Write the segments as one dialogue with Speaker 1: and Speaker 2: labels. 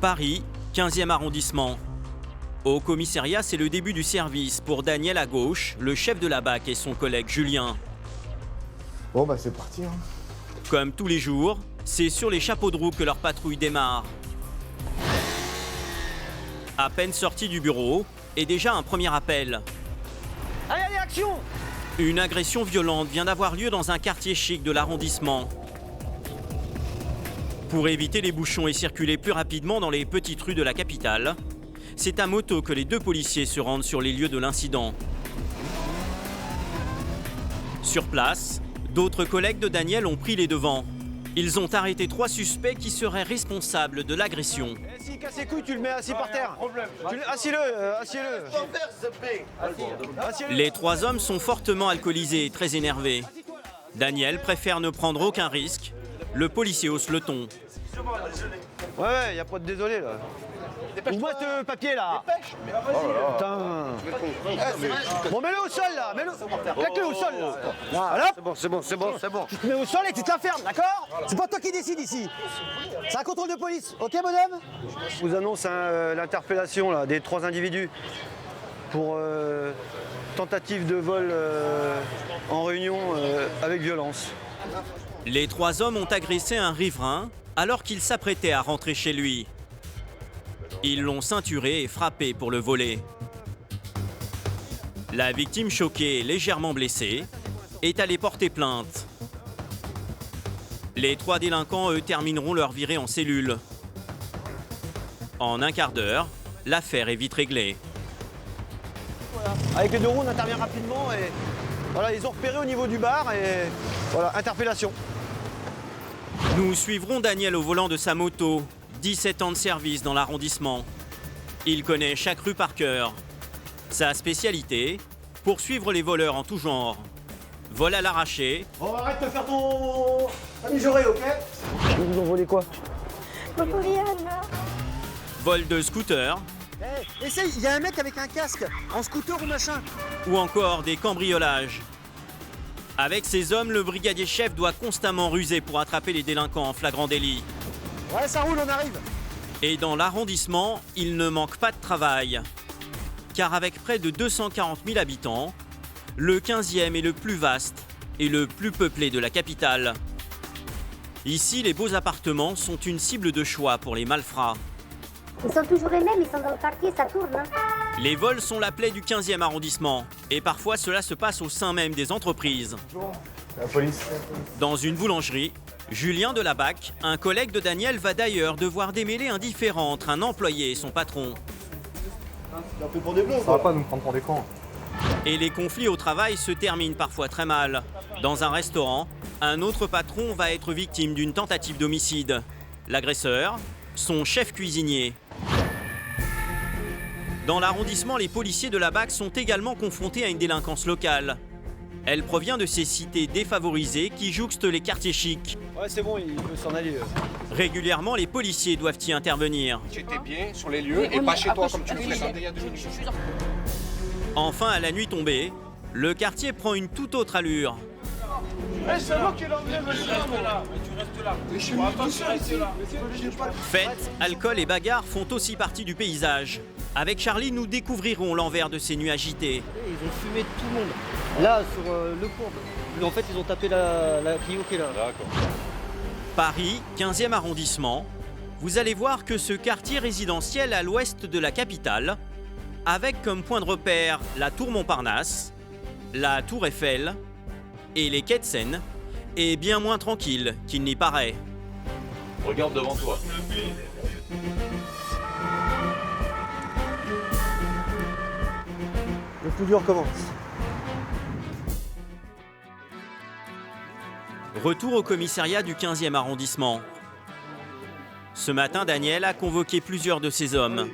Speaker 1: Paris, 15e arrondissement. Au commissariat, c'est le début du service pour Daniel à gauche, le chef de la BAC et son collègue Julien.
Speaker 2: Bon bah c'est parti.
Speaker 1: Comme tous les jours, c'est sur les chapeaux de roue que leur patrouille démarre. À peine sorti du bureau, et déjà un premier appel.
Speaker 3: Allez, allez, action!
Speaker 1: Une agression violente vient d'avoir lieu dans un quartier chic de l'arrondissement. Pour éviter les bouchons et circuler plus rapidement dans les petites rues de la capitale, c'est à moto que les deux policiers se rendent sur les lieux de l'incident. Sur place, d'autres collègues de Daniel ont pris les devants. Ils ont arrêté 3 suspects qui seraient responsables de l'agression.
Speaker 3: S'il casse les couilles, tu le mets assis par terre. Assieds-le, assieds-le.
Speaker 1: Les 3 hommes sont fortement alcoolisés et très énervés. Daniel préfère ne prendre aucun risque. Le policier hausse le ton.
Speaker 3: Ouais, y a pas de désolé là. Ouvre-moi ce papier là. Putain. Bon, mets-le au sol là. Claque-le au sol là. Voilà. C'est bon. Tu te mets au sol et tu te la fermes, d'accord? C'est pas toi qui décide ici. C'est un contrôle de police, ok bonhomme? Je vous annonce l'interpellation là des 3 individus pour tentative de vol en réunion avec violence.
Speaker 1: Les 3 hommes ont agressé un riverain alors qu'il s'apprêtait à rentrer chez lui. Ils l'ont ceinturé et frappé pour le voler. La victime, choquée et légèrement blessée, est allée porter plainte. Les 3 délinquants, eux, termineront leur virée en cellule. En un quart d'heure, l'affaire est vite réglée.
Speaker 3: Voilà. Avec les 2 roues, on intervient rapidement et voilà, ils ont repéré au niveau du bar et voilà, interpellation.
Speaker 1: Nous suivrons Daniel au volant de sa moto. 17 ans de service dans l'arrondissement. Il connaît chaque rue par cœur. Sa spécialité, poursuivre les voleurs en tout genre. Vol à l'arraché.
Speaker 3: Bon, arrête de faire ton mijauré, ok? Vous en volez quoi?
Speaker 1: Vol de scooter.
Speaker 3: Hey, essaye, il y a un mec avec un casque, en scooter ou machin.
Speaker 1: Ou encore des cambriolages. Avec ces hommes, le brigadier chef doit constamment ruser pour attraper les délinquants en flagrant délit.
Speaker 3: Ouais, ça roule, on arrive.
Speaker 1: Et dans l'arrondissement, il ne manque pas de travail. Car avec près de 240 000 habitants, le 15e est le plus vaste et le plus peuplé de la capitale. Ici, les beaux appartements sont une cible de choix pour les malfrats.
Speaker 4: Ils sont toujours les mêmes, ils sont dans le quartier, ça tourne.
Speaker 1: Les vols sont la plaie du 15e arrondissement. Et parfois, cela se passe au sein même des entreprises.
Speaker 2: Bonjour. La police.
Speaker 1: Dans une boulangerie, Julien de la BAC, un collègue de Daniel, va d'ailleurs devoir démêler un différend entre un employé et son patron.
Speaker 2: Ça va pas nous prendre pour des cons.
Speaker 1: Et les conflits au travail se terminent parfois très mal. Dans un restaurant, un autre patron va être victime d'une tentative d'homicide. L'agresseur, son chef cuisinier. Dans l'arrondissement, les policiers de la BAC sont également confrontés à une délinquance locale. Elle provient de ces cités défavorisées qui jouxtent les quartiers chics.
Speaker 3: Ouais, c'est bon, il peut s'en aller.
Speaker 1: Régulièrement, les policiers doivent y intervenir.
Speaker 5: J'étais bien sur les lieux et pas chez toi comme tu le présentais il y a 2 minutes.
Speaker 1: Enfin, à la nuit tombée, le quartier prend une toute autre allure.
Speaker 5: C'est moi qui l'emmène, là. Tu restes là. Mais je suis tout seul ici.
Speaker 1: Fêtes, alcool et bagarres font aussi partie du paysage. Avec Charlie, nous découvrirons l'envers de ces nuits agitées.
Speaker 6: Ils ont fumé tout le monde. Là, sur le cours. En fait, ils ont tapé la Clio qui est là.
Speaker 5: D'accord.
Speaker 1: Paris, 15e arrondissement. Vous allez voir que ce quartier résidentiel à l'ouest de la capitale, avec comme point de repère la tour Montparnasse, la tour Eiffel et les quais de Seine, est bien moins tranquille qu'il n'y paraît.
Speaker 5: Regarde devant toi.
Speaker 3: Le plus dur commence.
Speaker 1: Retour au commissariat du 15e arrondissement. Ce matin, Daniel a convoqué plusieurs de ses hommes.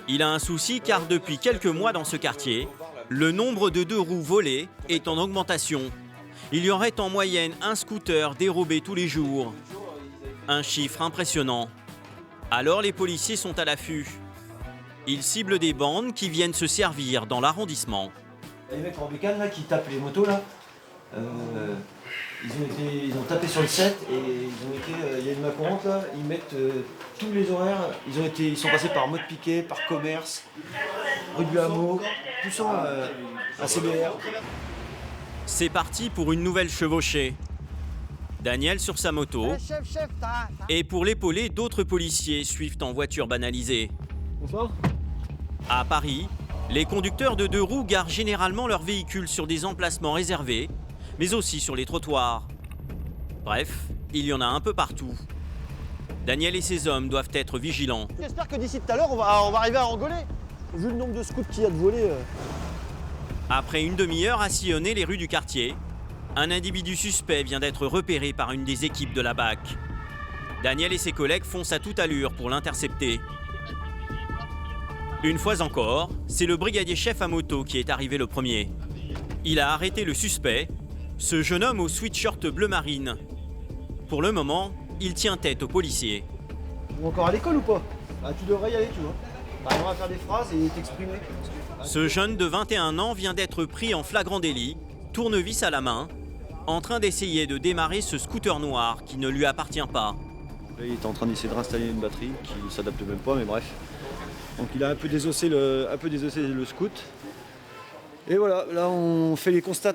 Speaker 1: Il a un souci car depuis quelques mois dans ce quartier, le nombre de 2 roues volées est en augmentation. Il y aurait en moyenne un scooter dérobé tous les jours. Un chiffre impressionnant. Alors les policiers sont à l'affût. Ils ciblent des bandes qui viennent se servir dans l'arrondissement.
Speaker 6: Les mecs en bécane là qui tapent les motos là,
Speaker 7: Ils ont tapé sur le 7 et il y a une main courante là, ils mettent tous les horaires, ils sont passés par Mode Piquet, par Commerce, rue du Hameau, tout ça à CBR.
Speaker 1: C'est parti pour une nouvelle chevauchée. Daniel sur sa moto, et pour l'épauler, d'autres policiers suivent en voiture banalisée.
Speaker 6: Bonsoir.
Speaker 1: À Paris, les conducteurs de 2 roues garent généralement leurs véhicules sur des emplacements réservés, mais aussi sur les trottoirs. Bref, il y en a un peu partout. Daniel et ses hommes doivent être vigilants.
Speaker 3: J'espère que d'ici tout à l'heure, on va arriver à engoler. Vu le nombre de scouts qu'il y a de volés.
Speaker 1: Après une demi-heure à sillonner les rues du quartier, un individu suspect vient d'être repéré par une des équipes de la BAC. Daniel et ses collègues foncent à toute allure pour l'intercepter. Une fois encore, c'est le brigadier chef à moto qui est arrivé le premier. Il a arrêté le suspect, ce jeune homme au sweatshirt bleu marine. Pour le moment, il tient tête aux policiers.
Speaker 3: Ou encore à l'école ou pas? Tu devrais y aller, tu vois. T'arriveras à faire des phrases et t'exprimer.
Speaker 1: Ce jeune de 21 ans vient d'être pris en flagrant délit, tournevis à la main, en train d'essayer de démarrer ce scooter noir qui ne lui appartient pas.
Speaker 7: Là, il était en train d'essayer de réinstaller une batterie qui ne s'adapte même pas, mais bref. Donc il a un peu désossé le scoot. Et voilà, là on fait les constats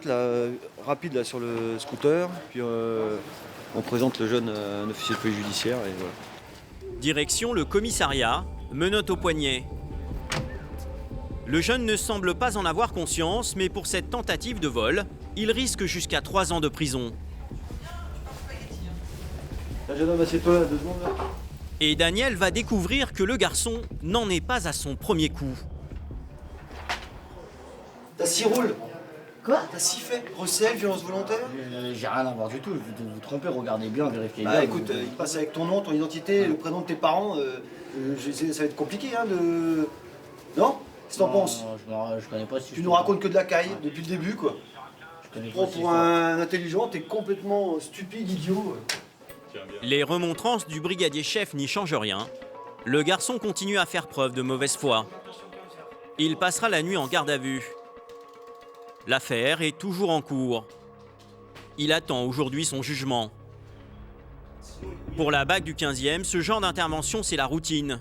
Speaker 7: rapides là, sur le scooter, puis on présente le jeune à un officier de police judiciaire et voilà.
Speaker 1: Direction le commissariat, menotte au poignet. Le jeune ne semble pas en avoir conscience, mais pour cette tentative de vol, il risque jusqu'à 3 ans de prison.
Speaker 7: Là, jeune homme, assieds-toi 2 secondes là.
Speaker 1: Et Daniel va découvrir que le garçon n'en est pas à son premier coup.
Speaker 7: T'as 6 rôles. Quoi? T'as 6 faits. Recel, violence volontaire.
Speaker 6: J'ai rien à voir du tout, vous vous trompez, regardez bien, vérifiez bien.
Speaker 7: Bah écoute, il passe avec ton nom, ton identité, le prénom de tes parents. Ça va être compliqué, hein, de... Non? Qu'est-ce que t'en penses?
Speaker 6: Je connais pas si
Speaker 7: Tu nous racontes que de la caille depuis le début, quoi.
Speaker 6: Je connais
Speaker 7: Prends
Speaker 6: pas si
Speaker 7: pour un intelligent, t'es complètement stupide, idiot.
Speaker 1: Les remontrances du brigadier chef n'y changent rien. Le garçon continue à faire preuve de mauvaise foi. Il passera la nuit en garde à vue. L'affaire est toujours en cours. Il attend aujourd'hui son jugement. Pour la BAC du 15e, ce genre d'intervention, c'est la routine.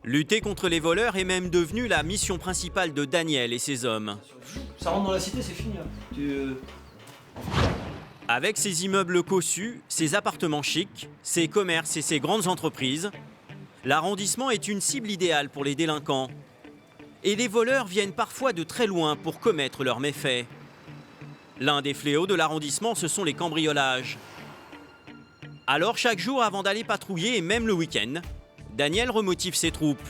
Speaker 1: Lutter contre les voleurs est même devenu la mission principale de Daniel et ses hommes.
Speaker 7: Ça rentre dans la cité, c'est fini. Hein.
Speaker 1: Avec ses immeubles cossus, ses appartements chics, ses commerces et ses grandes entreprises, l'arrondissement est une cible idéale pour les délinquants. Et les voleurs viennent parfois de très loin pour commettre leurs méfaits. L'un des fléaux de l'arrondissement, ce sont les cambriolages. Alors chaque jour avant d'aller patrouiller et même le week-end, Daniel remotive ses troupes.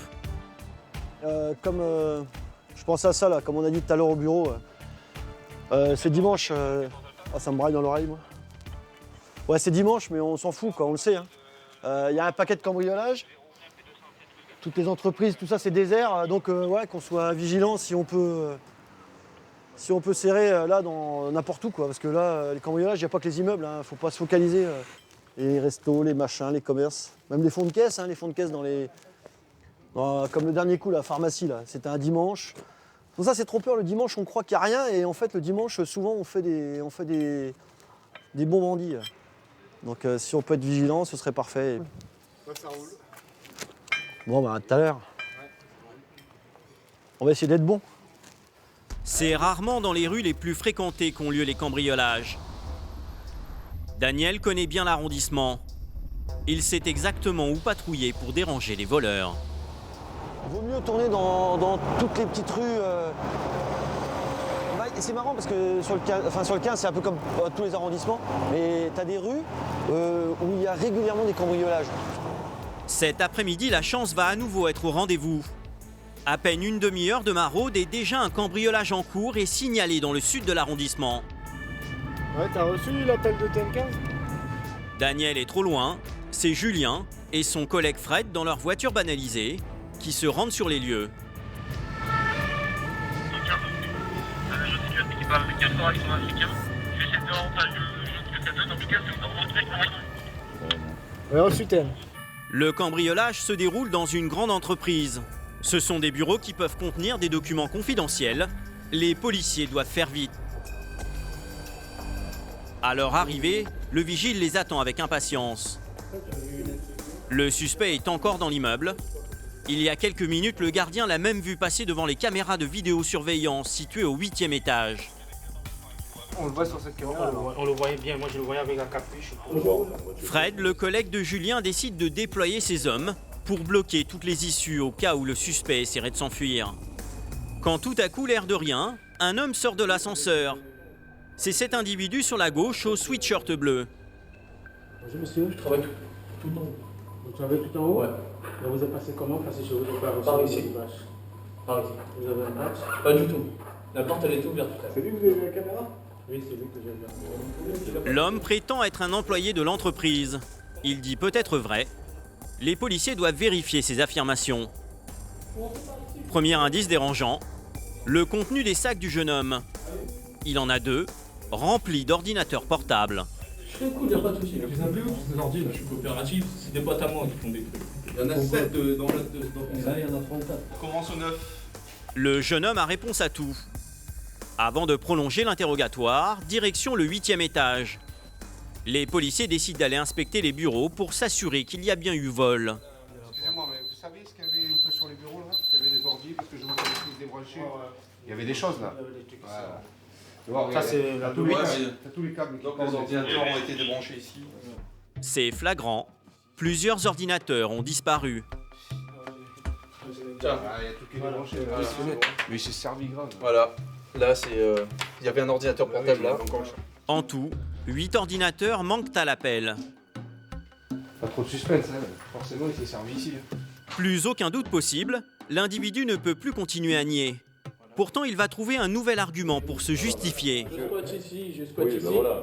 Speaker 3: Je pense à ça là, comme on a dit tout à l'heure au bureau. C'est dimanche. Ça me braille dans l'oreille, moi. Ouais, c'est dimanche, mais on s'en fout, quoi, on le sait. Il y a un paquet de cambriolages. Toutes les entreprises, tout ça, c'est désert. Donc, ouais, qu'on soit vigilant si on peut serrer là dans n'importe où, quoi. Parce que là, les cambriolages, il n'y a pas que les immeubles. Il ne faut pas se focaliser. Les restos, les machins, les commerces, même les fonds de caisse. Les fonds de caisse comme le dernier coup, la pharmacie, là. C'était un dimanche. Donc ça, c'est trop peur. Le dimanche, on croit qu'il n'y a rien. Et en fait, le dimanche, souvent, on fait des bons bandits. Donc, si on peut être vigilant, ce serait parfait.
Speaker 2: Ouais, ça roule.
Speaker 3: Bon, bah, tout à l'heure. On va essayer d'être bon.
Speaker 1: C'est rarement dans les rues les plus fréquentées qu'ont lieu les cambriolages. Daniel connaît bien l'arrondissement. Il sait exactement où patrouiller pour déranger les voleurs.
Speaker 3: Il vaut mieux tourner dans toutes les petites rues. Et c'est marrant parce que sur le 15, c'est un peu comme tous les arrondissements, mais tu as des rues où il y a régulièrement des cambriolages.
Speaker 1: Cet après-midi, la chance va à nouveau être au rendez-vous. À peine une demi-heure de maraude et déjà un cambriolage en cours est signalé dans le sud de l'arrondissement.
Speaker 5: Ouais, t'as reçu l'appel de TM15 ?
Speaker 1: Daniel est trop loin, c'est Julien et son collègue Fred dans leur voiture banalisée qui se rendent sur les lieux.
Speaker 5: Ouais, reçu TM.
Speaker 1: Le cambriolage se déroule dans une grande entreprise. Ce sont des bureaux qui peuvent contenir des documents confidentiels. Les policiers doivent faire vite. À leur arrivée, le vigile les attend avec impatience. Le suspect est encore dans l'immeuble. Il y a quelques minutes, le gardien l'a même vu passer devant les caméras de vidéosurveillance situées au 8e étage.
Speaker 2: On le voit sur cette caméra.
Speaker 5: On le voyait bien, moi je le voyais avec la capuche.
Speaker 1: Fred, le collègue de Julien, décide de déployer ses hommes pour bloquer toutes les issues au cas où le suspect essaierait de s'enfuir. Quand tout à coup, l'air de rien, un homme sort de l'ascenseur. C'est cet individu sur la gauche au sweatshirt bleu.
Speaker 8: Bonjour monsieur, je travaille tout en haut. Vous travaillez tout en haut? Ouais. Mais vous êtes passé comment? Parce que je vous ai pas reçu. Par ici. Par ici. Vous avez un match? Pas du tout. La porte elle est ouverte. C'est lui que vous avez la caméra? Oui, c'est lui que j'ai vu.
Speaker 1: L'homme prétend être un employé de l'entreprise. Il dit peut-être vrai. Les policiers doivent vérifier ses affirmations. Premier indice dérangeant, le contenu des sacs du jeune homme. Il en a 2, remplis d'ordinateurs portables.
Speaker 8: Je fais écoute, il n'y a pas de souci. Je les appelle où? C'est ordi, là, je suis coopératif. C'est des potes à moi qui font des trucs. Il y en a 7 dans la... il y en a 34.
Speaker 5: Commence au 9.
Speaker 1: Le jeune homme a réponse à tout. Avant de prolonger l'interrogatoire, direction le 8e étage. Les policiers décident d'aller inspecter les bureaux pour s'assurer qu'il y a bien eu vol.
Speaker 2: Excusez-moi, mais vous savez ce qu'il y avait un peu sur les bureaux là? Il y avait des ordi parce que je vois qu'il y avait tous débranchés. Il y avait des choses là. Voilà. Tu vois, ça c'est tous les câbles.
Speaker 5: Donc les ordinateurs ont été débranchés ici.
Speaker 1: C'est flagrant. Plusieurs ordinateurs ont disparu.
Speaker 2: Il y a tout qui est débranché. Mais il s'est servi grave.
Speaker 9: Voilà, là c'est. Il y avait un ordinateur portable là.
Speaker 1: En tout, 8 ordinateurs manquent à l'appel.
Speaker 2: Pas trop de suspense, hein. Forcément il s'est servi ici.
Speaker 1: Plus aucun doute possible, l'individu ne peut plus continuer à nier. Pourtant, il va trouver un nouvel argument pour se justifier.
Speaker 8: Je squatte ici, je squatte ici.
Speaker 10: Voilà,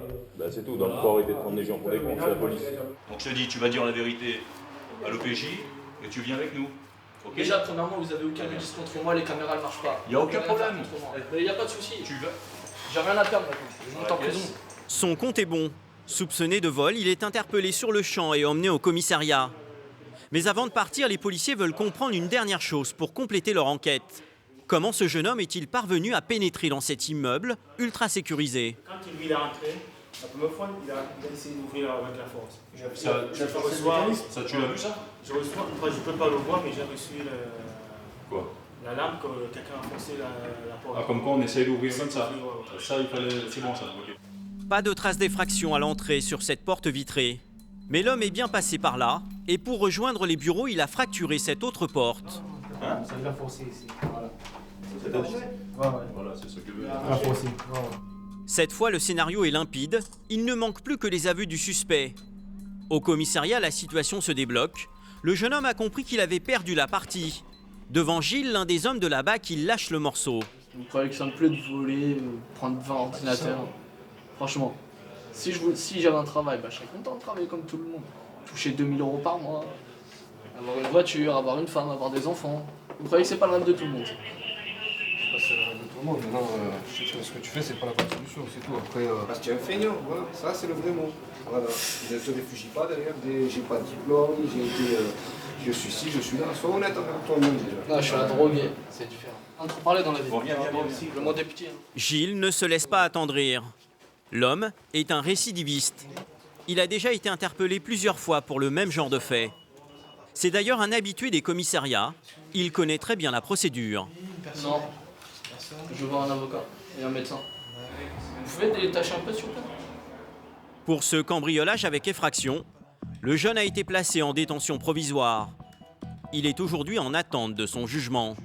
Speaker 10: c'est tout. Donc, il faut arrêter de prendre les gens pour des cons, c'est la police.
Speaker 11: Donc, je te dis, tu vas dire la vérité à l'OPJ et tu viens avec nous. Okay.
Speaker 6: Déjà, premièrement, vous avez aucun indice contre moi, les caméras ne marchent pas.
Speaker 11: Il n'y a aucun problème.
Speaker 6: Mais il n'y a pas de souci.
Speaker 11: Tu vas.
Speaker 6: J'ai rien à perdre maintenant. Je monte en prison.
Speaker 1: Son compte est bon. Soupçonné de vol, il est interpellé sur le champ et emmené au commissariat. Mais avant de partir, les policiers veulent comprendre une dernière chose pour compléter leur enquête. Comment ce jeune homme est-il parvenu à pénétrer dans cet immeuble ultra sécurisé?
Speaker 5: Quand il est rentré, la première fois, il a essayé d'ouvrir avec la force.
Speaker 11: Ça, tu l'as vu ça?
Speaker 5: Je reçois, je ne peux pas le voir, mais j'ai reçu
Speaker 11: Quoi?
Speaker 5: La lampe que quelqu'un a forcé la porte.
Speaker 11: Ah, comme quoi on essaye d'ouvrir comme ça. Ça, il fallait. C'est bon ça, ok.
Speaker 1: Pas de traces d'effraction à l'entrée sur cette porte vitrée. Mais l'homme est bien passé par là, et pour rejoindre les bureaux, il a fracturé cette autre porte.
Speaker 5: Hein? Ça l'a forcé ici. Voilà.
Speaker 11: Voilà, c'est ce que veut.
Speaker 1: Cette fois, le scénario est limpide. Il ne manque plus que les aveux du suspect. Au commissariat, la situation se débloque. Le jeune homme a compris qu'il avait perdu la partie. Devant Gilles, l'un des hommes de la BAC, il lâche le morceau.
Speaker 6: Vous croyez que ça me plaît de voler, prendre 20 ordinateurs? Franchement, si j'avais un travail, je serais content de travailler comme tout le monde. Toucher 2000 € par mois, avoir une voiture, avoir une femme, avoir des enfants. Vous croyez que c'est pas le rêve de tout le monde?
Speaker 2: C'est le rêve de tout le monde. Maintenant, ce que tu fais, c'est pas la bonne solution, c'est tout. Après, parce que tu es un feignant, voilà. Ça, c'est le vrai mot. Voilà. Ne te réfugie pas derrière j'ai pas de diplôme, je suis ci, je suis là. Sois honnête envers toi-même déjà.
Speaker 6: Non, je suis un drogué, c'est différent. On trop parler dans la vie.
Speaker 11: Bon, viens.
Speaker 6: Le mot des pitiés.
Speaker 1: Gilles ne se laisse pas attendrir. L'homme est un récidiviste. Il a déjà été interpellé plusieurs fois pour le même genre de fait. C'est d'ailleurs un habitué des commissariats. Il connaît très bien la procédure.
Speaker 6: Non. Je veux voir un avocat et un médecin. Vous pouvez détacher un peu, s'il vous plaît?
Speaker 1: Pour ce cambriolage avec effraction, le jeune a été placé en détention provisoire. Il est aujourd'hui en attente de son jugement.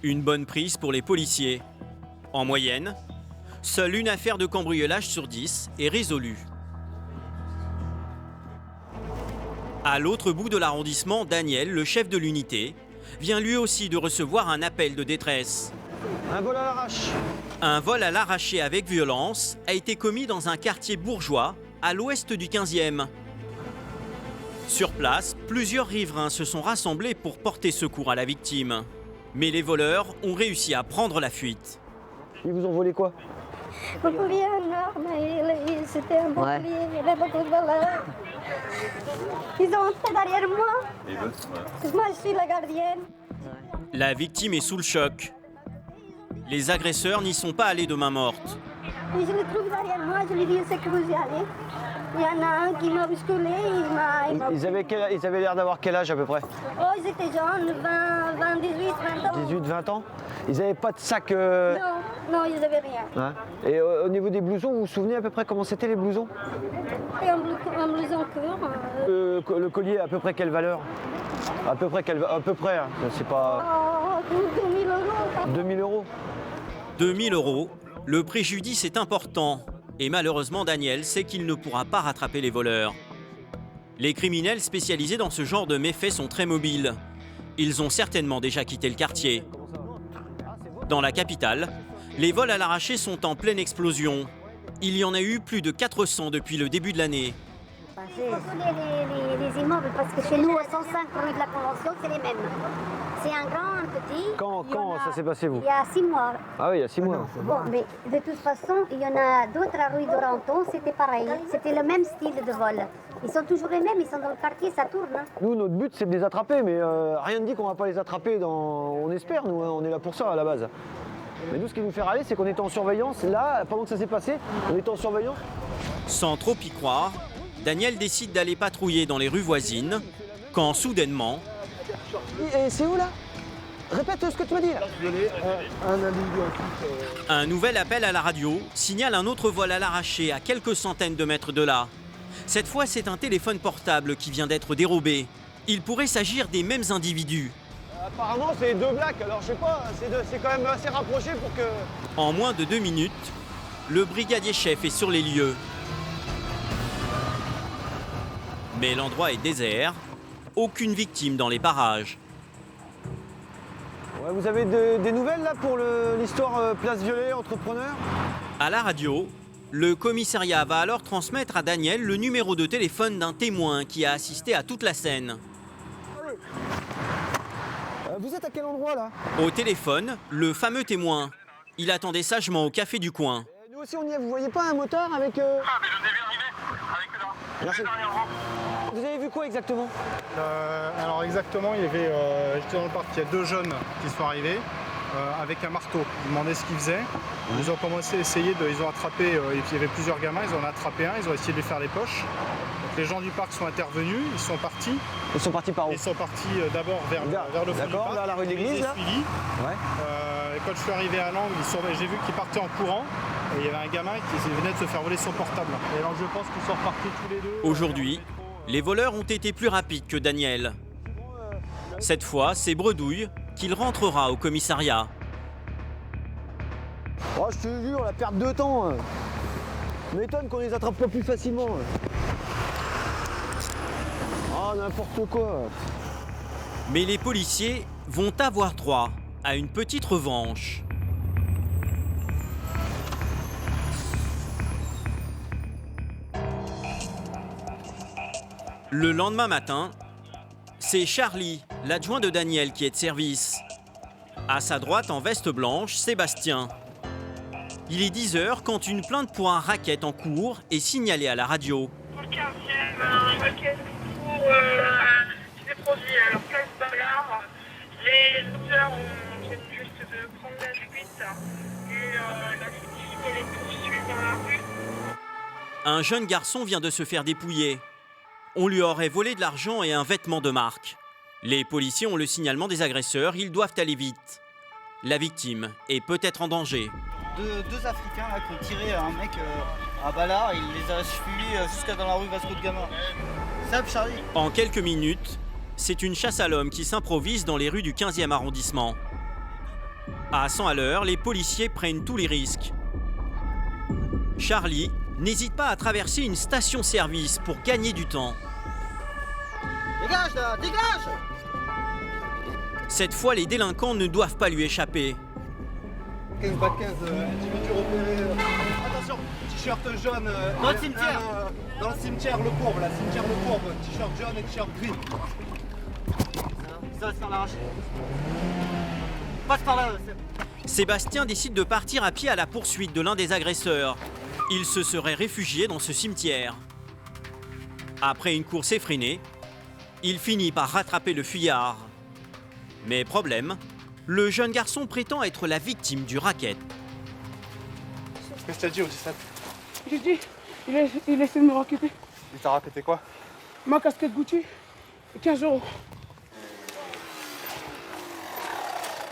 Speaker 1: Une bonne prise pour les policiers. En moyenne, seule une affaire de cambriolage sur 10 est résolue. À l'autre bout de l'arrondissement, Daniel, le chef de l'unité, vient lui aussi de recevoir un appel de détresse.
Speaker 3: Un vol à l'arrache.
Speaker 1: Un vol à l'arraché avec violence a été commis dans un quartier bourgeois à l'ouest du 15e. Sur place, plusieurs riverains se sont rassemblés pour porter secours à la victime. Mais les voleurs ont réussi à prendre la fuite.
Speaker 3: Ils vous ont volé quoi?
Speaker 4: Un collier énorme, c'était un beau collier, il y avait beaucoup de valeur. Ils ont entré derrière moi. Moi, je suis la gardienne.
Speaker 1: La victime est sous le choc. Les agresseurs n'y sont pas allés de main morte.
Speaker 4: Et je le trouve derrière moi, je lui dis c'est que vous y allez. Il y en a un qui m'a bousculé,
Speaker 3: Ils avaient l'air d'avoir quel âge à peu près?
Speaker 4: Oh, ils étaient jeunes, 20, 18, 20 ans.
Speaker 3: 18, 20 ans? Ils n'avaient pas de sac
Speaker 4: Non, ils n'avaient rien.
Speaker 3: Hein? Et au niveau des blousons, vous vous souvenez à peu près comment c'était les blousons?
Speaker 4: Et un blouson court.
Speaker 3: Le collier, à peu près quelle valeur? À peu près, hein. C'est pas...
Speaker 4: Oh, 2000 euros.
Speaker 3: 2000 euros.
Speaker 1: 2000 euros, le préjudice est important. Et malheureusement, Daniel sait qu'il ne pourra pas rattraper les voleurs. Les criminels spécialisés dans ce genre de méfaits sont très mobiles. Ils ont certainement déjà quitté le quartier. Dans la capitale, les vols à l'arraché sont en pleine explosion. Il y en a eu plus de 400 depuis le début de l'année.
Speaker 4: Les immeubles, parce que chez nous, au 105 rue de la Convention, c'est les mêmes. C'est un grand, un petit.
Speaker 3: Quand ça s'est passé, vous?
Speaker 4: Il y a 6 mois.
Speaker 3: Ah oui, il y a 6 mois.
Speaker 4: Bon, mais de toute façon, il y en a d'autres à rue d'Oranton, c'était pareil. C'était le même style de vol. Ils sont toujours les mêmes, ils sont dans le quartier, ça tourne. Hein.
Speaker 3: Nous, notre but, c'est de les attraper, mais rien ne dit qu'on va pas les attraper on espère, nous, hein, on est là pour ça à la base. Mais nous, ce qui nous fait râler, c'est qu'on était en surveillance. Là, pendant que ça s'est passé, on était en surveillance.
Speaker 1: Sans trop y croire, Daniel décide d'aller patrouiller dans les rues voisines, quand soudainement...
Speaker 3: Et c'est où là? Répète ce que tu m'as dit là.
Speaker 1: Un nouvel appel à la radio signale un autre vol à l'arraché à quelques centaines de mètres de là. Cette fois, c'est un téléphone portable qui vient d'être dérobé. Il pourrait s'agir des mêmes individus.
Speaker 3: Apparemment, c'est 2 blacks, alors je sais pas, c'est quand même assez rapproché pour que...
Speaker 1: En moins de 2 minutes, le brigadier chef est sur les lieux. Mais l'endroit est désert, aucune victime dans les parages.
Speaker 3: Ouais, vous avez des nouvelles là pour l'histoire Place Violet, entrepreneur?
Speaker 1: À la radio, le commissariat va alors transmettre à Daniel le numéro de téléphone d'un témoin qui a assisté à toute la scène.
Speaker 3: Vous êtes à quel endroit là?
Speaker 1: Au téléphone, le fameux témoin. Il attendait sagement au café du coin.
Speaker 3: Nous aussi on y est, vous voyez pas un moteur avec...
Speaker 5: Ah mais je l'ai vu arriver, avec là.
Speaker 3: Vous avez vu quoi exactement?
Speaker 12: Alors exactement, il y avait, j'étais dans le parc, il y a 2 jeunes qui sont arrivés avec un marteau. Ils demandaient ce qu'ils faisaient. Ils ont commencé à essayer ils ont attrapé, il y avait plusieurs gamins, ils en ont attrapé un, ils ont essayé de lui faire les poches. Donc les gens du parc sont intervenus, ils sont partis.
Speaker 3: Ils sont partis par où?
Speaker 12: Ils sont partis d'abord vers le fond du parc.
Speaker 3: Vers la rue de l'église là.
Speaker 12: Ouais. Quand je suis arrivé à l'angle, j'ai vu qu'ils partaient en courant. Et il y avait un gamin qui venait de se faire voler son portable. Et alors je pense qu'ils sont repartis tous les deux.
Speaker 1: Aujourd'hui, les voleurs ont été plus rapides que Daniel. Cette fois, c'est bredouille qu'il rentrera au commissariat.
Speaker 3: Oh, je te jure, la perte de temps. M'étonne qu'on les attrape pas plus facilement. Oh, n'importe quoi.
Speaker 1: Mais les policiers vont avoir droit à une petite revanche. Le lendemain matin, c'est Charlie, l'adjoint de Daniel, qui est de service. À sa droite, en veste blanche, Sébastien. Il est 10 h quand une plainte pour un racket en cours est signalée à la radio.
Speaker 5: Pour le 15e, un racket pour des produits. Alors, place Ballard, les auteurs viennent juste de prendre la fuite et la victime elle est poursuivie dans la rue.
Speaker 1: Un jeune garçon vient de se faire dépouiller. On lui aurait volé de l'argent et un vêtement de marque. Les policiers ont le signalement des agresseurs, ils doivent aller vite. La victime est peut-être en danger.
Speaker 13: Deux Africains là, qui ont tiré un mec à Ballard, il les a suivis jusqu'à dans la rue Vasco de Gama. Sap, Charlie.
Speaker 1: En quelques minutes, c'est une chasse à l'homme qui s'improvise dans les rues du 15e arrondissement. À 100 à l'heure, les policiers prennent tous les risques. Charlie n'hésite pas à traverser une station-service pour gagner du temps.
Speaker 13: Dégage là, dégage!
Speaker 1: Cette fois, les délinquants ne doivent pas lui échapper.
Speaker 13: 15 bas 15, individu repéré. Attention, t-shirt jaune. Dans le cimetière. Dans le cimetière, le courbe, là, cimetière le courbe. T-shirt jaune et t-shirt gris. Ça va se faire l'arracher. Passe par là,
Speaker 1: Sébastien décide de partir à pied à la poursuite de l'un des agresseurs. Il se serait réfugié dans ce cimetière. Après une course effrénée, il finit par rattraper le fuyard. Mais problème, le jeune garçon prétend être la victime du racket.
Speaker 12: Qu'est-ce que t'as dit au 17?
Speaker 8: J'ai dit, il a essayé de me racketter.
Speaker 12: Il t'a racketté quoi?
Speaker 8: Ma casquette Gucci, 15 €.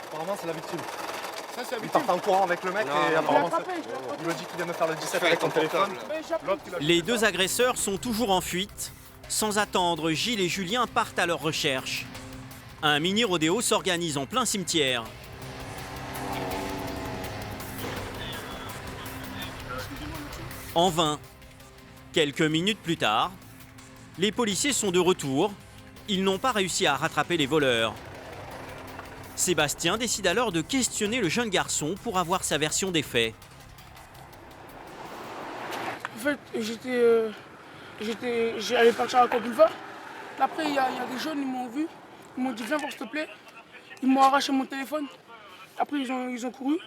Speaker 12: Apparemment, c'est la victime. Ça, c'est la victime. Il part en courant avec le mec et apparemment, il m'a dit qu'il vient de faire le 17 avec ton téléphone.
Speaker 1: Les deux agresseurs sont toujours en fuite. Sans attendre, Gilles et Julien partent à leur recherche. Un mini-rodéo s'organise en plein cimetière. En vain. Quelques minutes plus tard, les policiers sont de retour. Ils n'ont pas réussi à rattraper les voleurs. Sébastien décide alors de questionner le jeune garçon pour avoir sa version des faits.
Speaker 8: En fait, j'allais partir à Boulevard. Après, il y a des jeunes, ils m'ont vu. Ils m'ont dit, viens voir, s'il te plaît. Ils m'ont arraché mon téléphone. Après, ils ont couru.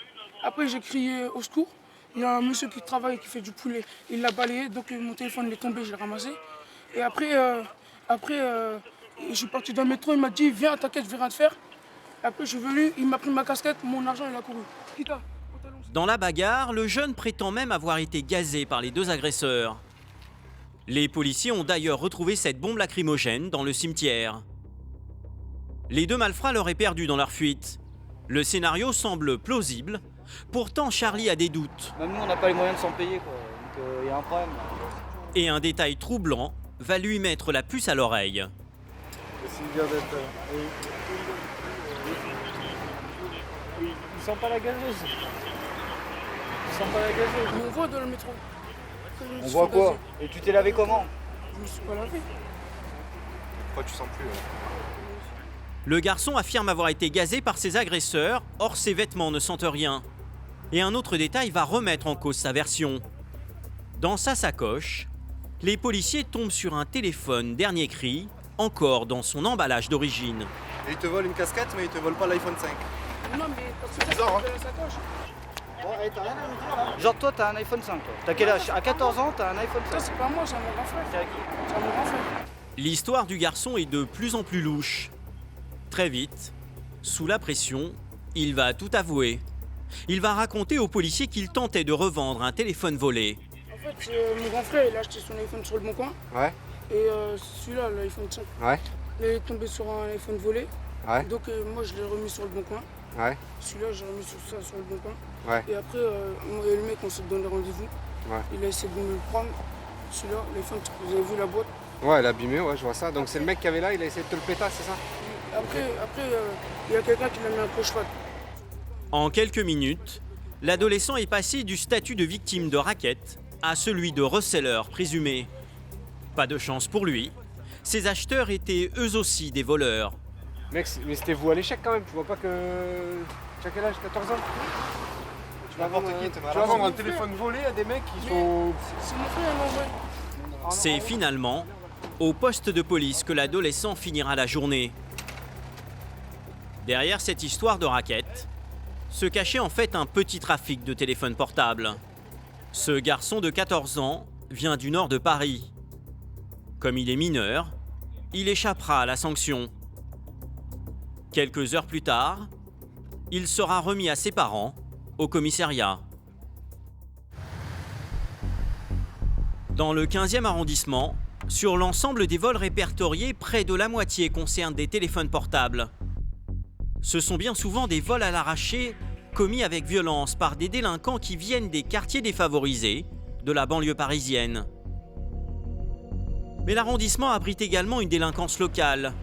Speaker 8: Après, j'ai crié au secours. Il y a un monsieur qui travaille, qui fait du poulet. Il l'a balayé, donc mon téléphone est tombé, je l'ai ramassé. Et après, je suis parti dans le métro, il m'a dit, viens, t'inquiète, je vais rien te faire. Après, je suis venu, il m'a pris ma casquette, mon argent, il a couru.
Speaker 1: Dans la bagarre, le jeune prétend même avoir été gazé par les deux agresseurs. Les policiers ont d'ailleurs retrouvé cette bombe lacrymogène dans le cimetière. Les deux malfrats l'auraient perdu dans leur fuite. Le scénario semble plausible. Pourtant, Charlie a des doutes.
Speaker 3: Même nous, on n'a pas les moyens de s'en payer, quoi. Donc, il y a un problème.
Speaker 1: Et un détail troublant va lui mettre la puce à l'oreille.
Speaker 8: Ils sentent pas la gazeuse. Ils sentent pas la gazeuse. On voit dans le métro.
Speaker 3: On voit quoi? Et tu t'es lavé comment?
Speaker 8: Je me suis pas lavé.
Speaker 12: Pourquoi tu sens plus?
Speaker 1: Le garçon affirme avoir été gazé par ses agresseurs, or ses vêtements ne sentent rien. Et un autre détail va remettre en cause sa version. Dans sa sacoche, les policiers tombent sur un téléphone dernier cri, encore dans son emballage d'origine.
Speaker 12: Et ils te volent une casquette, mais ils te volent pas l'iPhone 5.
Speaker 8: Non, mais parce que c'est bizarre, hein. La sacoche.
Speaker 3: Bon, hey, t'as rien à me dire là? Genre, toi, t'as un iPhone 5, toi. T'as quel âge? À 14 ans, t'as un iPhone 5.
Speaker 8: Ça, c'est pas moi, c'est mon grand frère. C'est mon grand frère.
Speaker 1: L'histoire du garçon est de plus en plus louche. Très vite, sous la pression, il va tout avouer. Il va raconter aux policiers qu'il tentait de revendre un téléphone volé.
Speaker 8: En fait, mon grand frère, il a acheté son iPhone sur le bon coin.
Speaker 12: Ouais.
Speaker 8: Et celui-là, l'iPhone 5,
Speaker 12: ouais.
Speaker 8: Il est tombé sur un iPhone volé.
Speaker 12: Ouais.
Speaker 8: Donc moi, je l'ai remis sur le bon coin.
Speaker 12: Ouais.
Speaker 8: Celui-là, j'ai remis sur le bon coin.
Speaker 12: Ouais.
Speaker 8: Et après, moi et le mec, on s'est donné rendez-vous.
Speaker 12: Ouais.
Speaker 8: Il a essayé de me le prendre. Celui-là, l'iPhone, vous avez vu la boîte?
Speaker 12: Ouais, elle a abîmé, ouais, je vois ça. Donc c'est le mec qui avait là, il a essayé de te le péter, c'est ça?
Speaker 8: Après, il y a quelqu'un qui l'a mis un crochet.
Speaker 1: En quelques minutes, l'adolescent est passé du statut de victime de racket à celui de reseller présumé. Pas de chance pour lui, ses acheteurs étaient eux aussi des voleurs.
Speaker 2: Mec, mais c'était vous à l'échec quand même, tu vois pas que... Tu as quel âge, 14 ans? Tu vas vendre un téléphone volé à des mecs qui sont...
Speaker 8: C'est mon frère, mon vrai.
Speaker 1: C'est finalement au poste de police que l'adolescent finira la journée. Derrière cette histoire de racket, se cachait en fait un petit trafic de téléphones portables. Ce garçon de 14 ans vient du nord de Paris. Comme il est mineur, il échappera à la sanction. Quelques heures plus tard, il sera remis à ses parents au commissariat. Dans le 15e arrondissement, sur l'ensemble des vols répertoriés, près de la moitié concernent des téléphones portables. Ce sont bien souvent des vols à l'arraché commis avec violence par des délinquants qui viennent des quartiers défavorisés de la banlieue parisienne. Mais l'arrondissement abrite également une délinquance locale.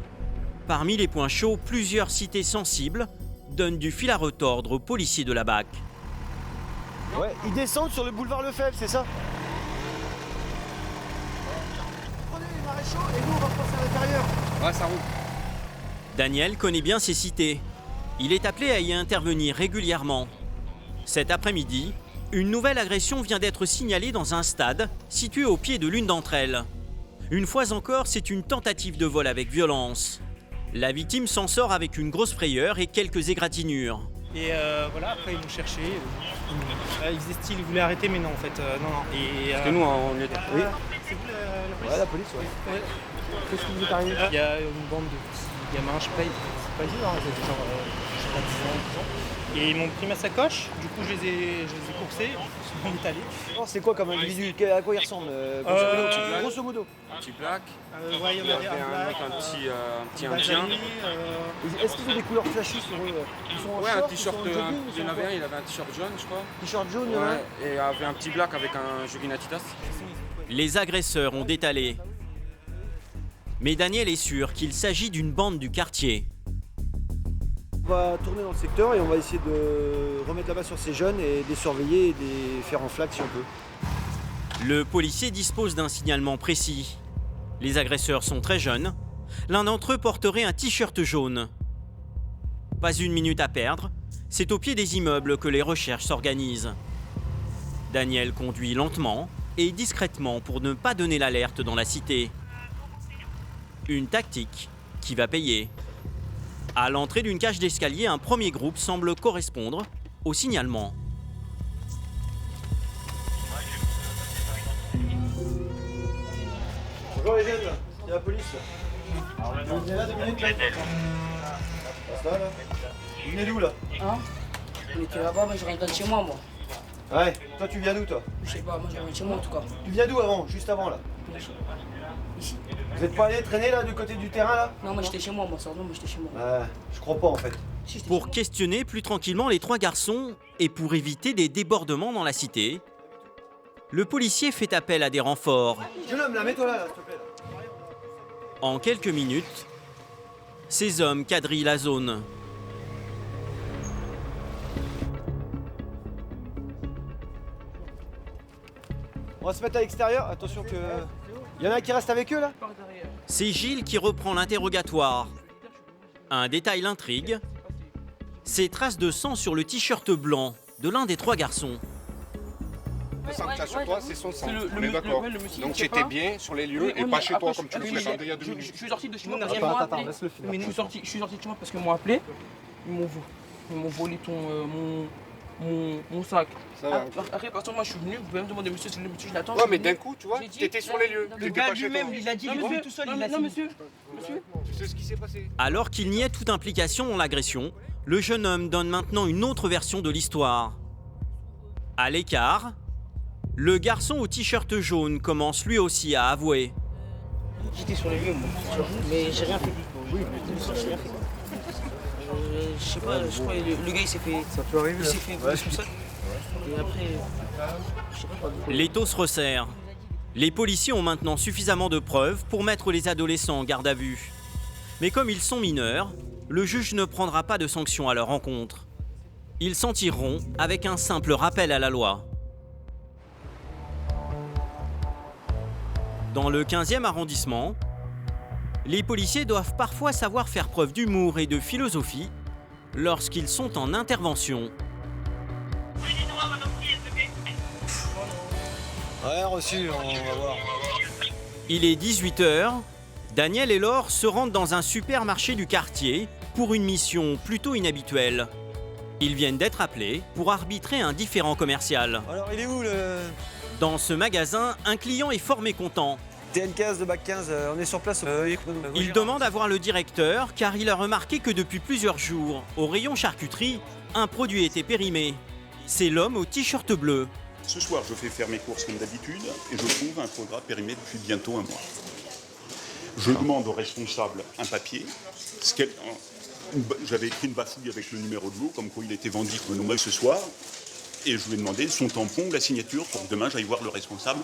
Speaker 1: Parmi les points chauds, plusieurs cités sensibles donnent du fil à retordre aux policiers de la BAC.
Speaker 3: Ouais, ils descendent sur le boulevard Lefebvre, c'est ça?
Speaker 13: Prenez les maréchaux et nous on va passer à l'intérieur.
Speaker 2: Ouais, ça roule.
Speaker 1: Daniel connaît bien ces cités. Il est appelé à y intervenir régulièrement. Cet après-midi, une nouvelle agression vient d'être signalée dans un stade situé au pied de l'une d'entre elles. Une fois encore, c'est une tentative de vol avec violence. La victime s'en sort avec une grosse frayeur et quelques égratignures.
Speaker 14: Et voilà, après ils m'ont cherché. Ils faisaient style, ils voulaient arrêter, mais non en fait, non. Et,
Speaker 2: parce que nous, on est...
Speaker 14: Oui. C'est vous la police?
Speaker 2: Ouais, la police, ouais.
Speaker 14: Qu'est-ce qui vous est arrivé? Il y a une bande de petits gamins, je paye. C'est pas évident, hein, genre Et ils m'ont pris ma sacoche, du coup je les ai coursés, ils sont allés.
Speaker 3: C'est quoi comme individu? À quoi il ressemble grosso modo?
Speaker 2: Un petit black.
Speaker 14: Ouais, il y en avait
Speaker 2: un autre, un petit indien.
Speaker 3: Est-ce qu'ils ont des couleurs flashy sur eux? Ils sont en
Speaker 2: Ouais,
Speaker 3: short,
Speaker 2: un t-shirt.
Speaker 3: ils sont en jogging,
Speaker 2: Il y en avait un, il avait un t-shirt jaune, je crois.
Speaker 3: T-shirt jaune,
Speaker 2: ouais. Et il avait un petit black avec un jogging Adidas.
Speaker 1: Les agresseurs ont détalé. Mais Daniel est sûr qu'il s'agit d'une bande du quartier.
Speaker 3: On va tourner dans le secteur et on va essayer de remettre la main sur ces jeunes et de les surveiller et de les faire en flaque si on peut.
Speaker 1: Le policier dispose d'un signalement précis. Les agresseurs sont très jeunes. L'un d'entre eux porterait un t-shirt jaune. Pas une minute à perdre. C'est au pied des immeubles que les recherches s'organisent. Daniel conduit lentement et discrètement pour ne pas donner l'alerte dans la cité. Une tactique qui va payer. À l'entrée d'une cage d'escalier, un premier groupe semble correspondre au signalement.
Speaker 3: Bonjour les jeunes, c'est la police. Vous venez là 2 minutes là? Passe là. Vous venez d'où là?
Speaker 15: Hein? On était là-bas, mais je rentre de chez moi, moi.
Speaker 3: Ouais, toi tu viens d'où toi?
Speaker 15: Je sais pas, moi je rentre de chez moi en tout cas.
Speaker 3: Tu viens d'où avant, juste avant là?
Speaker 15: Ici.
Speaker 3: Vous êtes pas allé traîner là du côté du terrain là?
Speaker 15: Non, moi j'étais chez moi, moi, ça, non, moi j'étais chez moi.
Speaker 3: Je crois pas en fait.
Speaker 1: Pour questionner plus tranquillement les 3 garçons et pour éviter des débordements dans la cité, le policier fait appel à des renforts.
Speaker 3: Jeune homme là, mets-toi là, s'il te plaît.
Speaker 1: En quelques minutes, ces hommes quadrillent la zone.
Speaker 3: On va se mettre à l'extérieur, attention que... Il y en a un qui reste avec eux là?
Speaker 1: C'est Gilles qui reprend l'interrogatoire. Un détail l'intrigue. Ces traces de sang sur le t-shirt blanc de l'un des 3 garçons.
Speaker 2: Le sang que tu as sur toi, c'est son sang. On est d'accord. Donc tu étais bien sur les lieux et pas chez toi comme tu le fais il y a 2 minutes.
Speaker 15: Je suis sorti de chez moi parce qu'ils m'ont appelé. Mais je suis sorti de chez moi parce qu'ils m'ont appelé. Ils m'ont volé mon sac. Après, parce que moi je suis venu, vous pouvez me demander, monsieur, c'est le monsieur, je l'attends.
Speaker 2: Ouais, mais d'un coup, tu vois, tu étais sur les lieux.
Speaker 15: Le gars lui-même, il a dit lui tout seul, il a dit. Non, monsieur.
Speaker 2: Tu sais ce qui s'est passé?
Speaker 1: Alors qu'il niait toute implication dans l'agression, le jeune homme donne maintenant une autre version de l'histoire. À l'écart, le garçon au t-shirt jaune commence lui aussi à avouer.
Speaker 15: J'étais sur les lieux, moi, mais j'ai rien fait. Oui, mais j'ai rien fait. Je sais pas, je crois le gars il s'est fait. Ça peut arriver. Il s'est fait comme ça. Et après, je sais pas.
Speaker 1: L'étau se resserre. Les policiers ont maintenant suffisamment de preuves pour mettre les adolescents en garde à vue. Mais comme ils sont mineurs, le juge ne prendra pas de sanctions à leur encontre. Ils s'en tireront avec un simple rappel à la loi. Dans le 15e arrondissement, les policiers doivent parfois savoir faire preuve d'humour et de philosophie lorsqu'ils sont en intervention.
Speaker 3: Ouais, reçu, on va voir.
Speaker 1: Il est 18h. Daniel et Laure se rendent dans un supermarché du quartier pour une mission plutôt inhabituelle. Ils viennent d'être appelés pour arbitrer un différend commercial.
Speaker 3: Alors, il est où le...
Speaker 1: Dans ce magasin, un client est fort mécontent.
Speaker 3: TN15 de Bac 15, on est sur place.
Speaker 1: Il demande à voir le directeur car il a remarqué que depuis plusieurs jours, au rayon charcuterie, un produit était périmé. C'est l'homme au t-shirt bleu.
Speaker 11: Ce soir, je fais faire mes courses comme d'habitude et je trouve un foie gras périmé depuis bientôt 1 mois. Je demande au responsable un papier. J'avais écrit une bafouille avec le numéro de lot, comme quoi il était vendu pour nous ce soir. Et je lui ai demandé son tampon, la signature, pour que demain j'aille voir le responsable.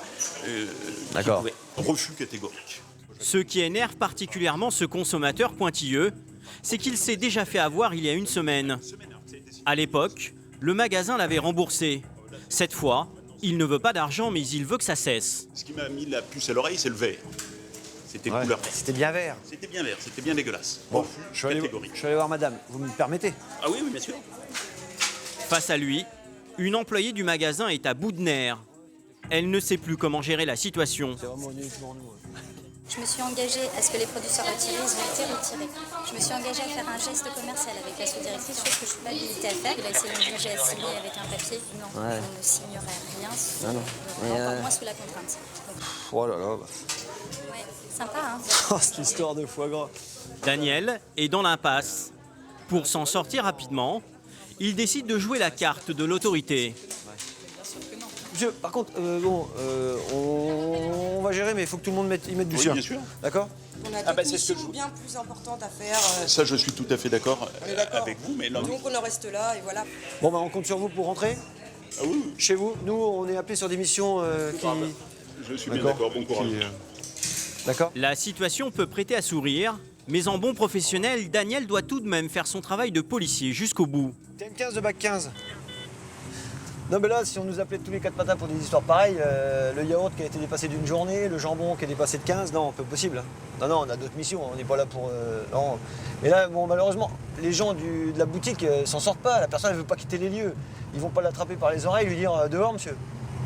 Speaker 1: D'accord.
Speaker 11: Refus catégorique.
Speaker 1: Ce qui énerve particulièrement ce consommateur pointilleux, c'est qu'il s'est déjà fait avoir il y a 1 semaine. À l'époque, le magasin l'avait remboursé. Cette fois, il ne veut pas d'argent, mais il veut que ça cesse.
Speaker 11: Ce qui m'a mis la puce à l'oreille, c'est le vert. C'était couleur.
Speaker 3: C'était bien vert.
Speaker 11: C'était bien vert, c'était bien dégueulasse.
Speaker 3: Bon, je vais aller voir madame, vous me permettez?
Speaker 11: Ah oui, bien sûr.
Speaker 1: Face à lui, une employée du magasin est à bout de nerfs. Elle ne sait plus comment gérer la situation.
Speaker 3: C'est vraiment uniquement nous.
Speaker 16: Je me suis engagée à ce que les produits soient retirés, ils ont été retirés. Je me suis engagée à faire un geste commercial avec la sous-directrice, chose que je ne suis pas habilitée à faire. Il a essayé de m'obliger à signer avec un papier. Non, je ne signerai rien, encore moins sous la contrainte. Donc,
Speaker 3: oh là là.
Speaker 16: Ouais, sympa, hein.
Speaker 3: Oh, cette histoire de foie gras.
Speaker 1: Daniel est dans l'impasse. Pour s'en sortir rapidement, il décide de jouer la carte de l'autorité.
Speaker 3: Monsieur, par contre, on va gérer, mais il faut que tout le monde y mette du sien.
Speaker 11: Bien sûr.
Speaker 3: D'accord?
Speaker 17: On a d'autres missions bien plus importantes à faire.
Speaker 11: Ça, je suis tout à fait d'accord avec vous, mais là...
Speaker 17: Donc on en reste là et voilà.
Speaker 3: Bon, bah, on compte sur vous pour rentrer.
Speaker 11: Ah oui.
Speaker 3: Chez vous. Nous, on est appelés sur des missions qui...
Speaker 11: Je suis bien d'accord, bon courage.
Speaker 3: D'accord.
Speaker 1: La situation peut prêter à sourire, mais en bon professionnel, Daniel doit tout de même faire son travail de policier jusqu'au bout.
Speaker 3: TN15 de bac 15. Non mais là, si on nous appelait tous les 4 matins pour des histoires pareilles, le yaourt qui a été dépassé d'une journée, le jambon qui est dépassé de 15, non, c'est pas possible. Non, on a d'autres missions, on n'est pas là pour... non. Mais là, bon, malheureusement, les gens de la boutique s'en sortent pas, la personne ne veut pas quitter les lieux. Ils vont pas l'attraper par les oreilles et lui dire « dehors, monsieur ».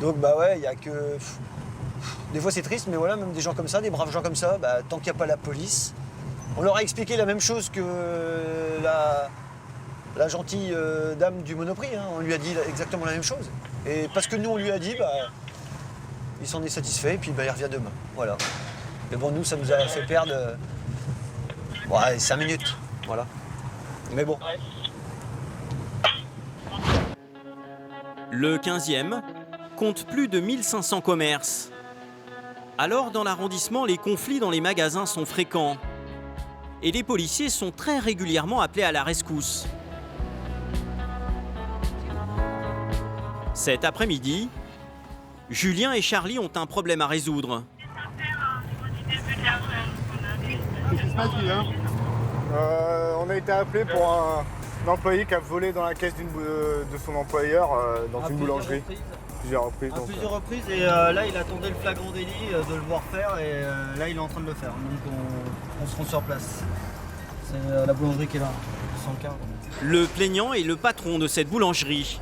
Speaker 3: Donc bah ouais, il y a que... Des fois c'est triste, mais voilà, même des gens comme ça, des braves gens comme ça, bah, tant qu'il n'y a pas la police, on leur a expliqué la même chose que la gentille dame du Monoprix, hein. On lui a dit exactement la même chose. Et parce que nous, on lui a dit, bah, il s'en est satisfait et puis bah, il revient demain. Voilà. Mais bon, nous, ça nous a fait perdre 5 minutes. Voilà. Mais bon.
Speaker 1: Le 15e compte plus de 1500 commerces. Alors, dans l'arrondissement, les conflits dans les magasins sont fréquents. Et les policiers sont très régulièrement appelés à la rescousse. Cet après-midi, Julien et Charlie ont un problème à résoudre.
Speaker 12: Qu'est-ce qui se passe, Julien ? On a été appelé pour un employé qui a volé dans la caisse de son employeur dans une boulangerie. Plusieurs reprises.
Speaker 18: À plusieurs reprises et là il attendait le flagrant délit de le voir faire et là il est en train de le faire. Donc on se rend sur place. C'est la boulangerie qui est là, 115.
Speaker 1: Le plaignant est le patron de cette boulangerie.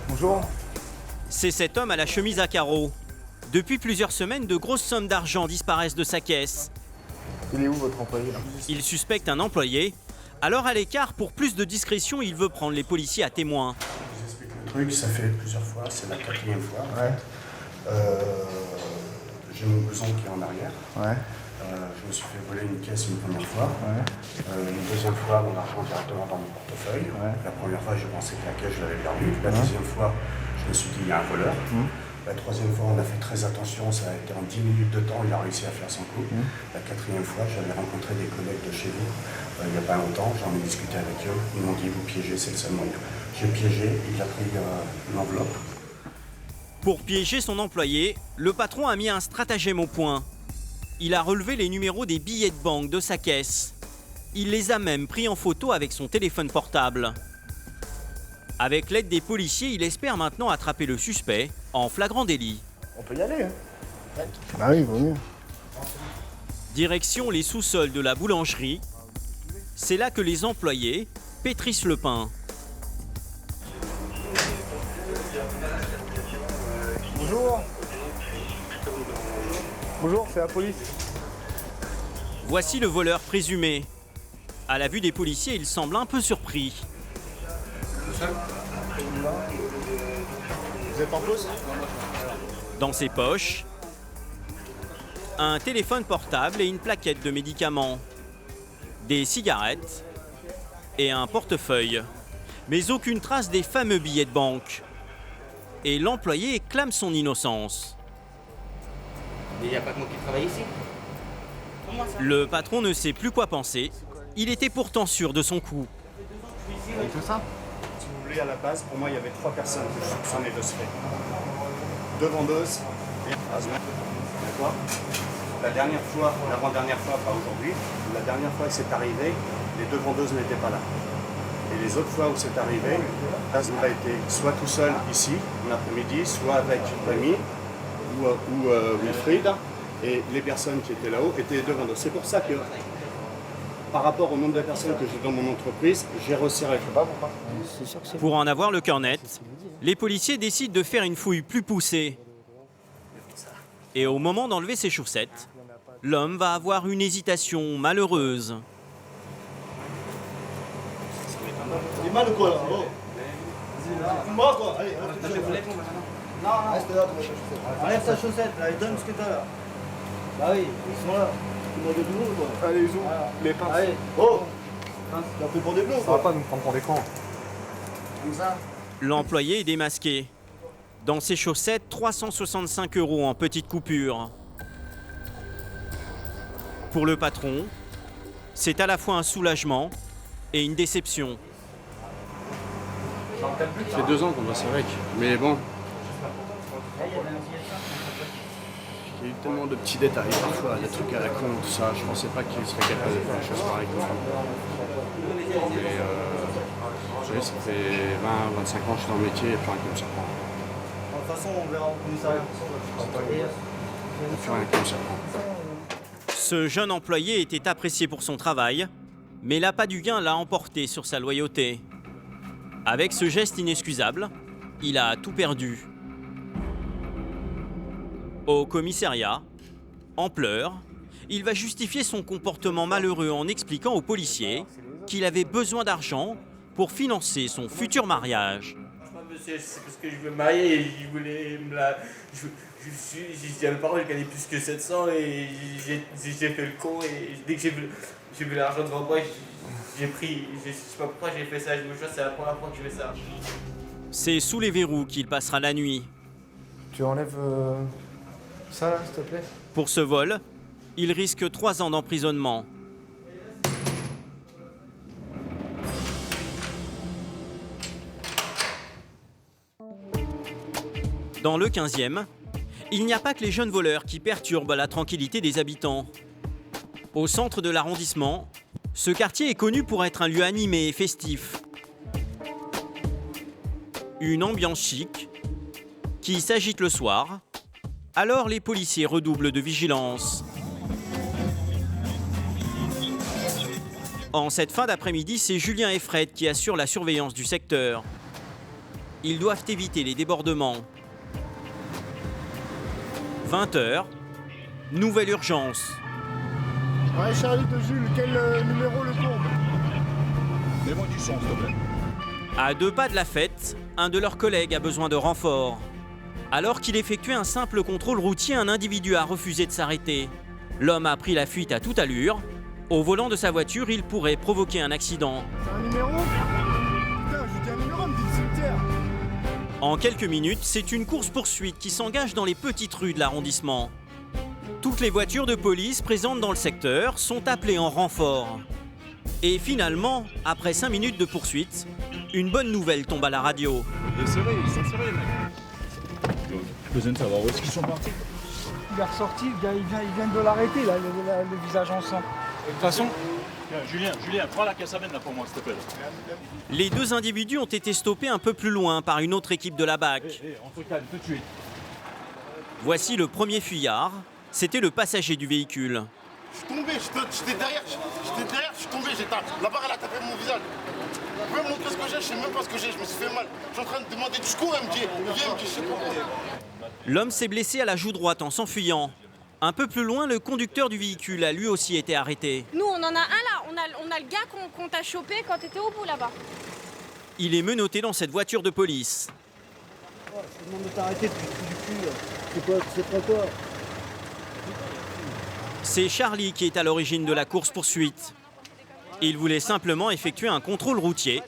Speaker 12: Bonjour.
Speaker 1: C'est cet homme à la chemise à carreaux. Depuis plusieurs semaines, de grosses sommes d'argent disparaissent de sa caisse.
Speaker 12: Il est où votre employé là ?
Speaker 1: Il suspecte un employé. Alors à l'écart, pour plus de discrétion, il veut prendre les policiers à témoin.
Speaker 19: Je vous explique le truc, ça fait plusieurs fois, c'est la 4e fois.
Speaker 12: Ouais.
Speaker 19: J'ai mon blouson qui est en arrière.
Speaker 12: Ouais.
Speaker 19: Je me suis fait voler une caisse une première fois.
Speaker 12: Ouais.
Speaker 19: Une deuxième fois, mon argent directement dans mon portefeuille. Ouais. La première fois, je pensais que la caisse, je l'avais perdue. La deuxième fois, je me suis dit, il y a un voleur. La troisième fois, on a fait très attention, ça a été en 10 minutes de temps, il a réussi à faire son coup. La 4e fois, j'avais rencontré des collègues de chez vous, il n'y a pas longtemps, j'en ai discuté avec eux, ils m'ont dit, vous piégez, c'est le seul moyen. J'ai piégé, il a pris l'enveloppe.
Speaker 1: Pour piéger son employé, le patron a mis un stratagème au point. Il a relevé les numéros des billets de banque de sa caisse. Il les a même pris en photo avec son téléphone portable. Avec l'aide des policiers, il espère maintenant attraper le suspect en flagrant délit.
Speaker 12: On peut y aller, hein ? Bah oui, vaut mieux.
Speaker 1: Direction les sous-sols de la boulangerie. C'est là que les employés pétrissent le pain.
Speaker 12: Bonjour. Bonjour, c'est la police.
Speaker 1: Voici le voleur présumé. À la vue des policiers, il semble un peu surpris.
Speaker 12: Vous êtes en pause ?
Speaker 1: Dans ses poches, un téléphone portable et une plaquette de médicaments, des cigarettes et un portefeuille. Mais aucune trace des fameux billets de banque. Et l'employé clame son innocence.
Speaker 15: Mais il n'y a pas que moi qui travaille ici.
Speaker 1: Le patron ne sait plus quoi penser. Il était pourtant sûr de son coup.
Speaker 12: Et tout ça ? Si vous voulez, à la base, pour moi, il y avait 3 personnes que je soupçonnais de ce fait. 2 vendeuses et un asthme. D'accord ? La dernière fois, l'avant-dernière fois, pas aujourd'hui, la dernière fois que c'est arrivé, les 2 vendeuses n'étaient pas là. Et les autres fois où c'est arrivé, Asm a été soit tout seul ici, en après-midi, soit avec Rémi ou Wilfried. Et les personnes qui étaient là-haut étaient les 2 vendeuses. C'est pour ça que, par rapport au nombre de personnes que j'ai dans mon entreprise, j'ai resserré. Je sais pas pourquoi.
Speaker 1: Pour en avoir le cœur net, les policiers décident de faire une fouille plus poussée. Et au moment d'enlever ses chaussettes, l'homme va avoir une hésitation malheureuse.
Speaker 18: Il est mal ou quoi là? Moi quoi? Allez, non, reste là, enlève ta chaussette là et donne ce que t'as là. Bah oui, ils sont là.
Speaker 12: Allez, zoom. Les pinces.
Speaker 18: Allez. Oh. T'as pris pour des bleus ou
Speaker 12: Ça va
Speaker 18: quoi?
Speaker 12: pas nous prendre pour des cons.
Speaker 18: Comme ça.
Speaker 1: L'employé est démasqué. Dans ses chaussettes, 365 € en petites coupures. Pour le patron, c'est à la fois un soulagement et une déception.
Speaker 20: Ça fait 2 ans qu'on bosse avec, mais bon. Il y a eu tellement de petits détails parfois, des trucs à la con, tout ça. Je pensais pas qu'il serait capable de faire des choses pareilles. Mais vous savez, ça fait 20-25 ans que je suis dans le métier et plus rien qui me surprend.
Speaker 18: De toute façon, on verra au commissariat.
Speaker 20: Plus rien qui me surprend.
Speaker 1: Ce jeune employé était apprécié pour son travail, mais l'appât du gain l'a emporté sur sa loyauté. Avec ce geste inexcusable, il a tout perdu. Au commissariat, en pleurs, il va justifier son comportement malheureux en expliquant aux policiers qu'il avait besoin d'argent pour financer son futur mariage.
Speaker 21: Monsieur, c'est parce que je veux me marier et je voulais me la... J'ai le parole, je gagnais plus que 700 et j'ai fait le con et dès que j'ai vu l'argent devant moi, j'ai pris... Je sais pas pourquoi j'ai fait ça, je me choisis, c'est la première fois que je fais ça.
Speaker 1: C'est sous les verrous qu'il passera la nuit.
Speaker 2: Tu enlèves ça là, s'il te plaît?
Speaker 1: Pour ce vol, il risque 3 ans d'emprisonnement. Dans le 15e, il n'y a pas que les jeunes voleurs qui perturbent la tranquillité des habitants. Au centre de l'arrondissement, ce quartier est connu pour être un lieu animé et festif. Une ambiance chic qui s'agite le soir, alors les policiers redoublent de vigilance. En cette fin d'après-midi, c'est Julien et Fred qui assurent la surveillance du secteur. Ils doivent éviter les débordements. 20h, nouvelle urgence.
Speaker 12: Ouais, Charlie de Jules, quel numéro le courbe?
Speaker 11: Mets-moi du son, s'il te plaît.
Speaker 1: À 2 pas de la fête, un de leurs collègues a besoin de renfort. Alors qu'il effectuait un simple contrôle routier, un individu a refusé de s'arrêter. L'homme a pris la fuite à toute allure. Au volant de sa voiture, il pourrait provoquer un accident.
Speaker 12: C'est un numéro? Putain, je dis un numéro, me dit le cimetière.
Speaker 1: En quelques minutes, c'est une course-poursuite qui s'engage dans les petites rues de l'arrondissement. Toutes les voitures de police présentes dans le secteur sont appelées en renfort. Et finalement, après 5 minutes de poursuite, une bonne nouvelle tombe à la radio.
Speaker 10: Ils sont serrés, les mecs. J'ai besoin de savoir où est-ce qu'ils sont partis.
Speaker 12: Il est ressorti, le gars, il vient de l'arrêter, là, le visage en sang.
Speaker 10: De toute façon, Julien, prends la cassavenne là pour moi, s'il te plaît.
Speaker 1: Les 2 individus ont été stoppés un peu plus loin par une autre équipe de la BAC.
Speaker 10: On se calme tout de suite.
Speaker 1: Voici le premier fuyard. C'était le passager du véhicule.
Speaker 22: Je suis tombé, j'étais derrière, je suis tombé, la barre elle a tapé mon visage. Vous pouvez me montrer ce que j'ai, je sais même pas ce que j'ai, je me suis fait mal. Je suis en train de demander du secours, elle me dit, je sais pas.
Speaker 1: L'homme s'est blessé à la joue droite en s'enfuyant. Un peu plus loin, le conducteur du véhicule a lui aussi été arrêté.
Speaker 23: Nous, on en a un là, on a le gars qu'on t'a chopé quand t'étais au bout là-bas.
Speaker 1: Il est menotté dans cette voiture de police.
Speaker 18: Oh, je te demande de t'arrêter depuis le cul. C'est pas quoi?
Speaker 1: C'est Charlie qui est à l'origine de la course-poursuite. Il voulait simplement effectuer un contrôle routier.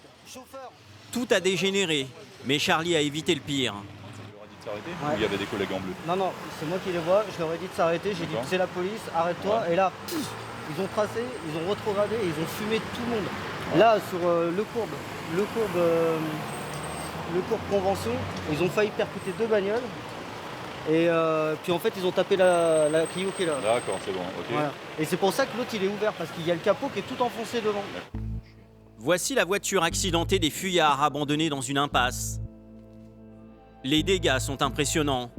Speaker 1: Tout a dégénéré, mais Charlie a évité le pire.
Speaker 10: Ou il y avait des collègues en bleu?
Speaker 18: Non, c'est moi qui les vois, je leur ai dit de s'arrêter, j'ai dit c'est la police, arrête-toi, et là, ils ont tracé, ils ont rétrogradé, ils ont fumé tout le monde. Là, sur le courbe convention, ils ont failli percuter 2 bagnoles, et puis en fait, ils ont tapé la Clio qui est là.
Speaker 10: D'accord, c'est bon, ok.
Speaker 18: Voilà. Et c'est pour ça que l'autre, il est ouvert, parce qu'il y a le capot qui est tout enfoncé devant.
Speaker 1: Voici la voiture accidentée des fuyards abandonnés dans une impasse. Les dégâts sont impressionnants.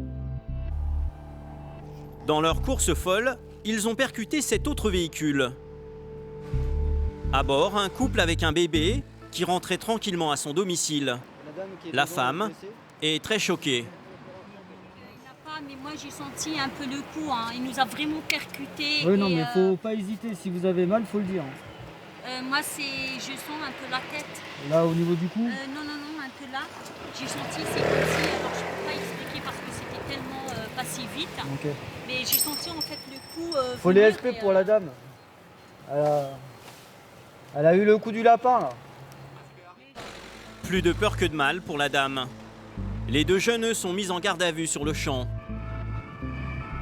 Speaker 1: Dans leur course folle, ils ont percuté cet autre véhicule. À bord, un couple avec un bébé qui rentrait tranquillement à son domicile. La femme est très choquée.
Speaker 24: Mais moi j'ai senti un peu le coup, hein. Il nous a vraiment percuté.
Speaker 18: Oui, non, mais faut pas hésiter, si vous avez mal, faut le dire.
Speaker 24: Moi je sens un peu la tête.
Speaker 18: Là, au niveau du cou?
Speaker 24: Non, un peu là. J'ai senti, c'est comme si, alors je ne peux pas expliquer parce que c'était tellement passé vite.
Speaker 18: Ok.
Speaker 24: Mais j'ai senti en fait le coup.
Speaker 18: Faut les
Speaker 24: venir
Speaker 18: SP
Speaker 24: et,
Speaker 18: pour la dame. Elle a eu le coup du lapin là.
Speaker 1: Plus de peur que de mal pour la dame. Les deux jeunes, eux, sont mis en garde à vue sur le champ.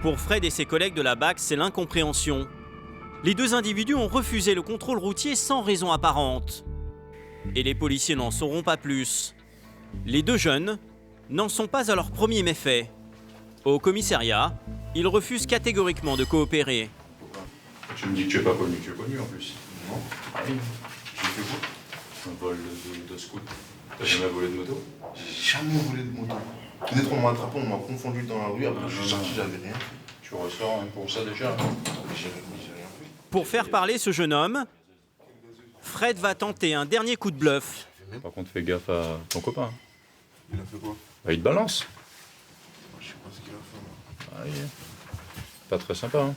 Speaker 1: Pour Fred et ses collègues de la BAC, c'est l'incompréhension. Les deux individus ont refusé le contrôle routier sans raison apparente. Et les policiers n'en sauront pas plus. Les deux jeunes n'en sont pas à leur premier méfait. Au commissariat, ils refusent catégoriquement de coopérer.
Speaker 10: Tu me dis que tu n'es pas connu, tu es connu en plus. Non. Ah oui. J'ai fait quoi? Un vol de scout. T'as jamais volé de moto?
Speaker 22: J'ai jamais volé de moto. Peut-être on m'a attrapé, on m'a confondu dans la rue, après je suis sorti, j'avais rien.
Speaker 10: Tu ressors pour ça déjà?
Speaker 22: J'ai rien fait.
Speaker 1: Pour faire parler ce jeune homme, Fred va tenter un dernier coup de bluff.
Speaker 10: Par contre, fais gaffe à ton copain.
Speaker 22: Il a fait quoi?
Speaker 10: Bah, il te balance.
Speaker 22: Je sais pas ce qu'il a fait.
Speaker 10: Ah, oui. Pas très sympa, hein.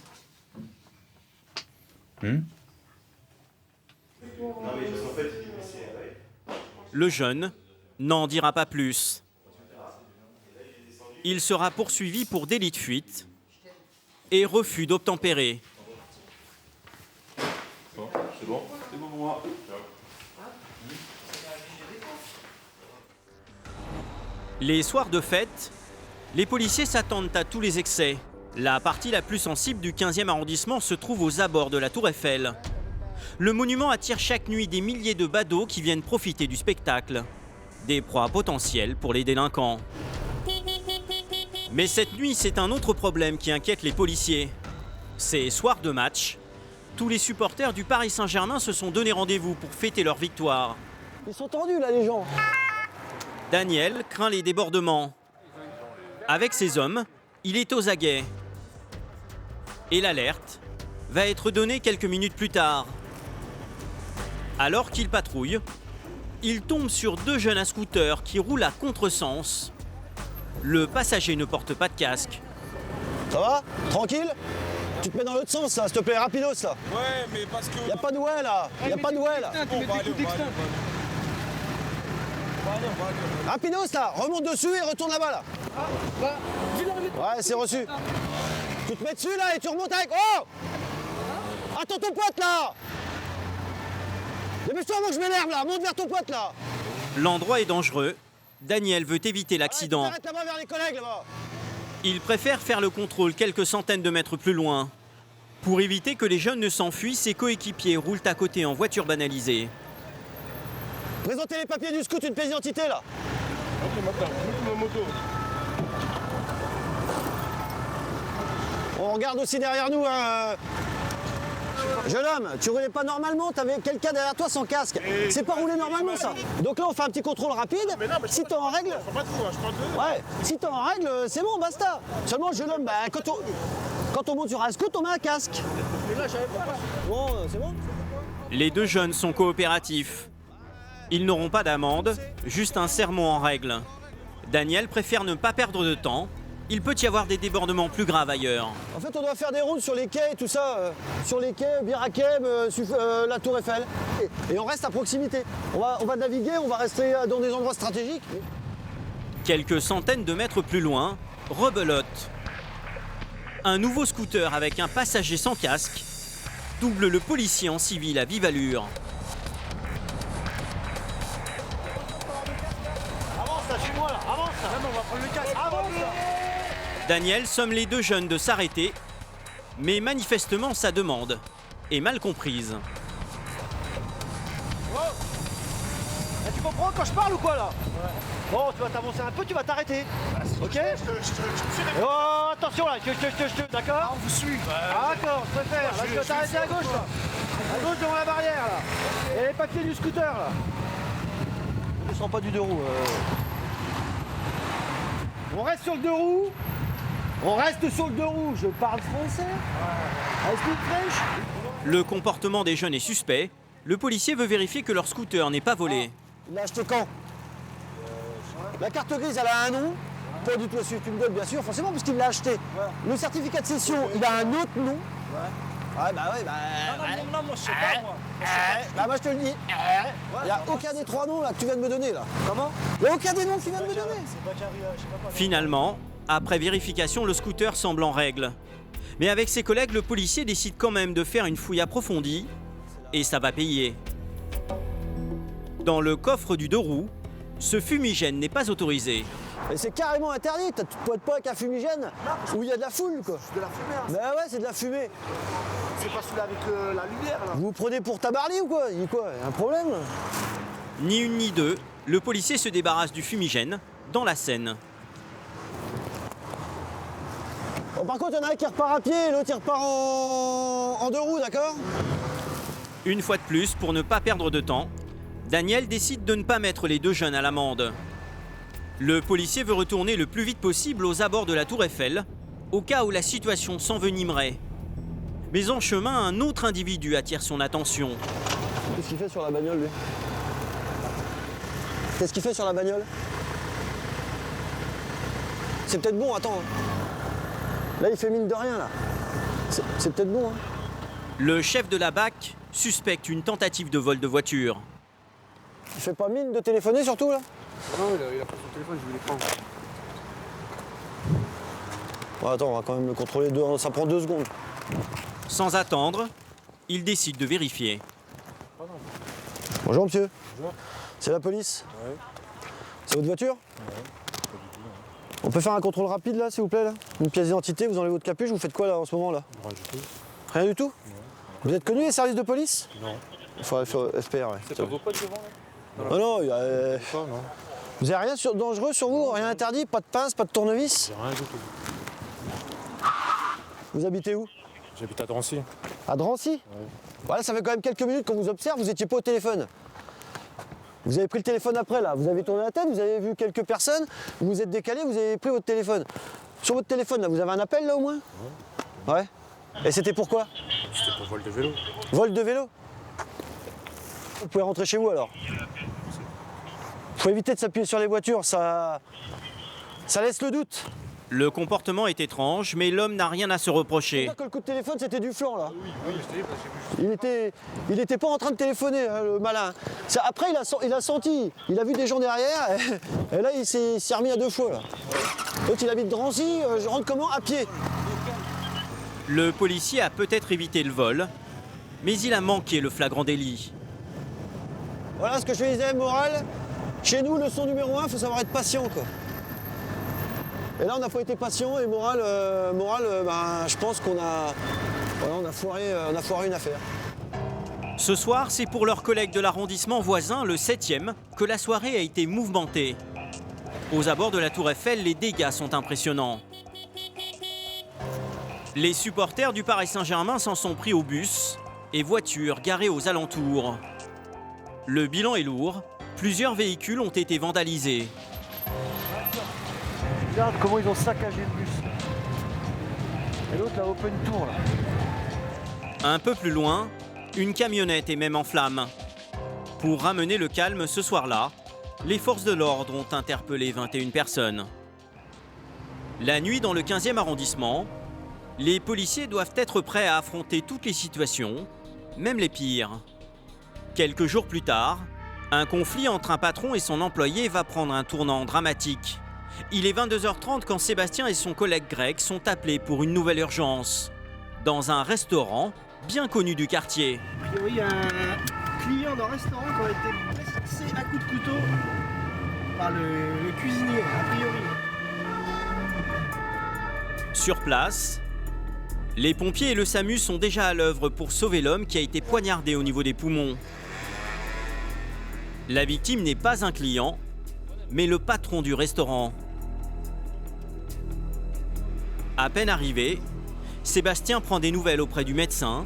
Speaker 1: Le jeune n'en dira pas plus. Il sera poursuivi pour délit de fuite et refus d'obtempérer.
Speaker 10: Bon, c'est bon pour moi.
Speaker 1: Les soirs de fête, les policiers s'attendent à tous les excès. La partie la plus sensible du 15e arrondissement se trouve aux abords de la Tour Eiffel. Le monument attire chaque nuit des milliers de badauds qui viennent profiter du spectacle. Des proies potentielles pour les délinquants. Mais cette nuit, c'est un autre problème qui inquiète les policiers. C'est soir de match. Tous les supporters du Paris Saint-Germain se sont donné rendez-vous pour fêter leur victoire.
Speaker 18: Ils sont tendus là les gens.
Speaker 1: Daniel craint les débordements. Avec ses hommes, il est aux aguets. Et l'alerte va être donnée quelques minutes plus tard. Alors qu'il patrouille, il tombe sur deux jeunes à scooter qui roulent à contresens. Le passager ne porte pas de casque.
Speaker 3: Ça va? Tranquille? Tu te mets dans l'autre sens là, s'il te plaît, rapidos là.
Speaker 22: Ouais, mais parce que.
Speaker 3: Y'a pas de ouais là, y'a pas de ouais là. Rapidos là, remonte dessus et retourne là-bas là. Ouais, c'est reçu. Tu te mets dessus là et tu remontes avec. Oh! Attends ton pote là! Dépêche-toi avant que je m'énerve là, monte vers ton pote là.
Speaker 1: L'endroit est dangereux. Daniel veut éviter l'accident.
Speaker 3: Arrête là-bas vers les collègues là-bas.
Speaker 1: Il préfère faire le contrôle quelques centaines de mètres plus loin. Pour éviter que les jeunes ne s'enfuient, ses coéquipiers roulent à côté en voiture banalisée.
Speaker 3: Présentez les papiers du scout, une pièce d'identité là.
Speaker 22: Ok, maintenant, ma moto.
Speaker 3: On regarde aussi derrière nous. Jeune homme, tu roulais pas normalement, t'avais quelqu'un derrière toi sans casque. C'est pas rouler normalement ça. Donc là on fait un petit contrôle rapide. Si t'es en règle. Ouais, si t'es en règle, c'est bon, basta. Seulement jeune homme, bah, quand on monte sur un scout, on met un casque. Bon, c'est bon.
Speaker 1: Les deux jeunes sont coopératifs. Ils n'auront pas d'amende, juste un sermon en règle. Daniel préfère ne pas perdre de temps. Il peut y avoir des débordements plus graves ailleurs.
Speaker 3: En fait, on doit faire des routes sur les quais et tout ça. Sur les quais, Bir Hakeim, la Tour Eiffel. Et on reste à proximité. On va naviguer, on va rester dans des endroits stratégiques.
Speaker 1: Quelques centaines de mètres plus loin, rebelote. Un nouveau scooter avec un passager sans casque double le policier en civil à vive allure.
Speaker 3: Avance là, suis-moi là, avance là. Même on va prendre le casque. Avance là.
Speaker 1: Daniel somme les deux jeunes de s'arrêter, mais manifestement sa demande est mal comprise.
Speaker 3: Oh. Tu comprends quand je parle ou quoi là? Ouais. Bon, tu vas t'avancer un peu, tu vas t'arrêter. Ok? Oh, attention là, d'accord?
Speaker 22: On vous suit.
Speaker 3: D'accord, je préfère. Là, tu vas t'arrêter à gauche là. À gauche devant la barrière là. Et les papiers du scooter là. Ils ne sont pas du deux roues. On reste sur le deux roues. On reste sur le deux roues. Je parle français. I speak French.
Speaker 1: Le comportement des jeunes est suspect. Le policier veut vérifier que leur scooter n'est pas volé.
Speaker 3: Il l'a acheté quand? La carte grise, elle a un nom. Pas du tout, tu me donnes bien sûr, forcément, parce qu'il l'a acheté. Ouais. Le certificat de cession, il a un autre nom. Ouais. Ouais, bah ouais, bah.
Speaker 18: Non, moi je sais pas, moi.
Speaker 3: Bah, moi je te le dis. Il n'y a aucun des trois noms là que tu viens de me donner là. Comment? Il n'y a aucun des noms que tu viens de me donner.
Speaker 1: Finalement, Après vérification, le scooter semble en règle. Mais avec ses collègues, le policier décide quand même de faire une fouille approfondie. Et ça va payer. Dans le coffre du 2 roues, ce fumigène n'est pas autorisé.
Speaker 3: Mais c'est carrément interdit, tu te pointes pas avec un fumigène où il y a de la foule quoi.
Speaker 13: C'est de la fumée. Hein.
Speaker 3: Bah ouais, c'est de la fumée.
Speaker 13: C'est pas celui-là avec la lumière là.
Speaker 3: Vous vous prenez pour Tabarly ou quoi? Il y a un problème là?
Speaker 1: Ni une ni deux, le policier se débarrasse du fumigène dans la Seine.
Speaker 3: Bon, par contre, il y en a un qui repart à pied et l'autre il repart en 2 roues, d'accord?
Speaker 1: Une fois de plus, pour ne pas perdre de temps, Daniel décide de ne pas mettre les 2 jeunes à l'amende. Le policier veut retourner le plus vite possible aux abords de la Tour Eiffel, au cas où la situation s'envenimerait. Mais en chemin, un autre individu attire son attention.
Speaker 3: Qu'est-ce qu'il fait sur la bagnole, lui? Qu'est-ce qu'il fait sur la bagnole? C'est peut-être bon, attends. Là, il fait mine de rien, là. C'est peut-être bon, hein.
Speaker 1: Le chef de la BAC suspecte une tentative de vol de voiture.
Speaker 3: Il fait pas mine de téléphoner, surtout, là?
Speaker 2: Non, il a pris son téléphone, je voulais prendre.
Speaker 3: Bon, attends, on va quand même le contrôler, ça prend 2 secondes.
Speaker 1: Sans attendre, il décide de vérifier.
Speaker 3: Bonjour, monsieur.
Speaker 2: Bonjour.
Speaker 3: C'est la police?
Speaker 2: Ouais.
Speaker 3: C'est votre voiture?
Speaker 2: Ouais.
Speaker 3: On peut faire un contrôle rapide, là, s'il vous plaît, là? Une pièce d'identité, vous enlevez votre capuche, vous faites quoi, là, en ce moment, là?
Speaker 2: Rien du tout.
Speaker 3: Rien du tout?
Speaker 2: Ouais.
Speaker 3: Vous êtes connu, les services de police?
Speaker 2: Non.
Speaker 3: Il faudrait faire SPR, ouais.
Speaker 2: C'est pas vos potes devant, là?
Speaker 3: Non, il y a...
Speaker 2: non.
Speaker 3: Vous avez rien dangereux sur vous? Rien interdit? Pas de pince, pas de tournevis?
Speaker 2: Rien du tout.
Speaker 3: Vous habitez où?
Speaker 2: J'habite à Drancy.
Speaker 3: À Drancy?
Speaker 2: Ouais.
Speaker 3: Voilà, ça fait quand même quelques minutes qu'on vous observe, vous étiez pas au téléphone. Vous avez pris le téléphone après, là. Vous avez tourné la tête, vous avez vu quelques personnes, vous vous êtes décalé, vous avez pris votre téléphone. Sur votre téléphone, là, vous avez un appel, là, au moins? Ouais. Et c'était pourquoi?
Speaker 2: C'était pour vol de vélo.
Speaker 3: Vol de vélo? Vous pouvez rentrer chez vous, alors. Faut éviter de s'appuyer sur les voitures, ça laisse le doute.
Speaker 1: Le comportement est étrange, mais l'homme n'a rien à se reprocher.
Speaker 3: C'est-à-dire que le coup de téléphone, c'était du flanc, là.
Speaker 2: Oui,
Speaker 3: Il était pas en train de téléphoner, hein, le malin. Après, il a senti, il a vu des gens derrière, et là, il s'est remis à 2 fois, là. L'autre, il habite Drancy, je rentre comment? À pied.
Speaker 1: Le policier a peut-être évité le vol, mais il a manqué le flagrant délit.
Speaker 3: Voilà ce que je disais, morale. Chez nous, leçon numéro 1, il faut savoir être patient, quoi. Et là, on n'a pas été patient, et morale, ben, je pense qu'on a, voilà, on a foiré une affaire.
Speaker 1: Ce soir, c'est pour leurs collègues de l'arrondissement voisin, le 7e, que la soirée a été mouvementée. Aux abords de la Tour Eiffel, les dégâts sont impressionnants. Les supporters du Paris Saint-Germain s'en sont pris aux bus et voitures garées aux alentours. Le bilan est lourd, plusieurs véhicules ont été vandalisés.
Speaker 3: Regarde comment ils ont saccagé le bus. Et l'autre, la open tour, là.
Speaker 1: Un peu plus loin, une camionnette est même en flammes. Pour ramener le calme ce soir-là, les forces de l'ordre ont interpellé 21 personnes. La nuit, dans le 15e arrondissement, les policiers doivent être prêts à affronter toutes les situations, même les pires. Quelques jours plus tard, un conflit entre un patron et son employé va prendre un tournant dramatique. Il est 22h30 quand Sébastien et son collègue Greg sont appelés pour une nouvelle urgence. Dans un restaurant bien connu du quartier.
Speaker 18: A priori, il y a un client d'un restaurant qui a été blessé à coups de couteau par le cuisinier, a priori.
Speaker 1: Sur place, les pompiers et le SAMU sont déjà à l'œuvre pour sauver l'homme qui a été poignardé au niveau des poumons. La victime n'est pas un client, mais le patron du restaurant. À peine arrivé, Sébastien prend des nouvelles auprès du médecin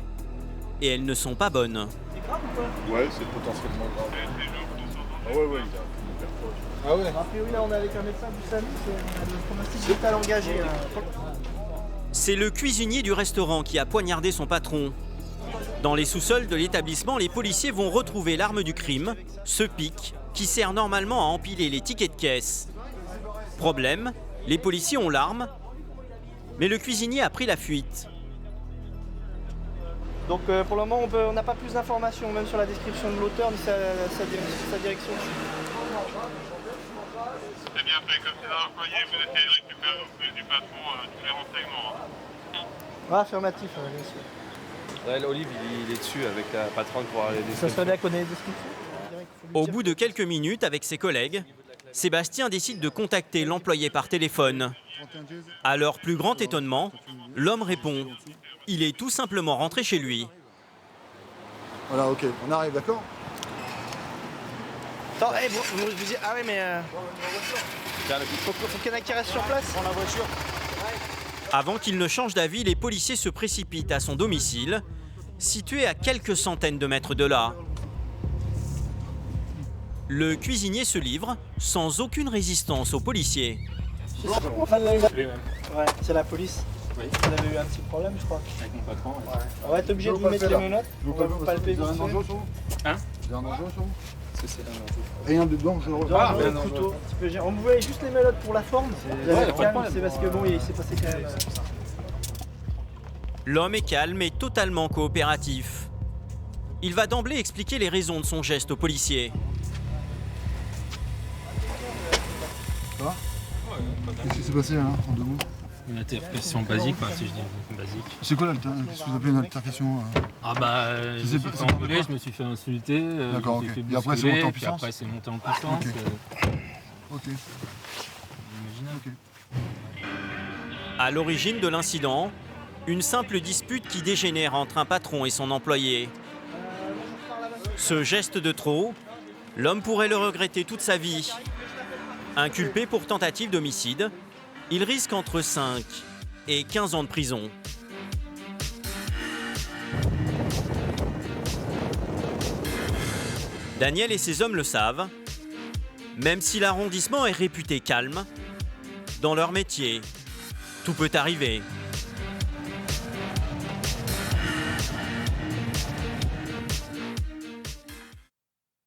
Speaker 1: et elles ne sont pas bonnes.
Speaker 18: C'est grave ou pas?
Speaker 22: Ouais, c'est potentiellement grave. Ah ouais, il a hyper proche.
Speaker 18: Ah ouais. A priori, là, on est avec un médecin du SAMU, c'est le pronostic vital engagé.
Speaker 1: C'est le cuisinier du restaurant qui a poignardé son patron. Dans les sous-sols de l'établissement, les policiers vont retrouver l'arme du crime, ce pic, qui sert normalement à empiler les tickets de caisse. Problème, les policiers ont l'arme, mais le cuisinier a pris la fuite.
Speaker 18: Donc pour le moment, on n'a pas plus d'informations, même sur la description de l'auteur ni sa direction.
Speaker 5: C'est bien fait, comme c'est dans l'employé, vous essayez de récupérer. auprès du patron tous les renseignements.
Speaker 18: Ouais, affirmatif, bien sûr.
Speaker 4: Ouais, là, Olive, il est dessus avec la patronne pour aller des.
Speaker 18: Ça sonne à connaître des descriptions.
Speaker 1: Au bout de quelques minutes, avec ses collègues, Sébastien décide de contacter l'employé par téléphone. À leur plus grand étonnement, l'homme répond. Il est tout simplement rentré chez lui.
Speaker 6: Voilà, ok, on arrive, d'accord?
Speaker 18: Attends, hey, vous dites... Ah ouais, mais... Faut qu'il y en ait qui reste sur place. Prends la voiture.
Speaker 1: Avant qu'il ne change d'avis, les policiers se précipitent à son domicile, situé à quelques centaines de mètres de là. Le cuisinier se livre sans aucune résistance aux policiers.
Speaker 18: Ouais, c'est la police.
Speaker 8: Oui.
Speaker 18: Vous avez eu un petit problème, je crois.
Speaker 8: Avec mon patron, ouais.
Speaker 18: Ouais, t'es obligé de vous mettre les menottes.
Speaker 6: Vous
Speaker 18: On va vous palper.
Speaker 6: avez un danger sur vous?
Speaker 8: Hein?
Speaker 6: Vous avez un danger sur vous?
Speaker 8: C'est un danger.
Speaker 6: Rien de dangereux.
Speaker 18: Ah, un couteau. Un petit peu gênant. On vous voyait juste les menottes pour la forme. C'est parce que bon, il s'est passé quand même.
Speaker 1: L'homme est calme et totalement coopératif. Il va d'emblée expliquer les raisons de son geste aux policiers.
Speaker 6: Ça va? Qu'est-ce qui s'est passé là, en deux mots?
Speaker 8: Une altercation basique, enfin, si je dis basique.
Speaker 6: C'est quoi l'altercation? Qu'est-ce que vous appelez une altercation?
Speaker 8: Ah bah, je me suis fait engueuler, je me suis fait insulter,
Speaker 6: d'accord,
Speaker 8: je me suis
Speaker 6: ok.
Speaker 8: fait
Speaker 6: Et après c'est monté en
Speaker 8: puis
Speaker 6: puissance?
Speaker 8: après c'est monté en puissance.
Speaker 6: Ok.
Speaker 8: Imaginez.
Speaker 1: À l'origine de l'incident, une simple dispute qui dégénère entre un patron et son employé. Ce geste de trop, l'homme pourrait le regretter toute sa vie. Inculpé pour tentative d'homicide, il risque entre 5 et 15 ans de prison. Daniel et ses hommes le savent. Même si l'arrondissement est réputé calme, dans leur métier, tout peut arriver.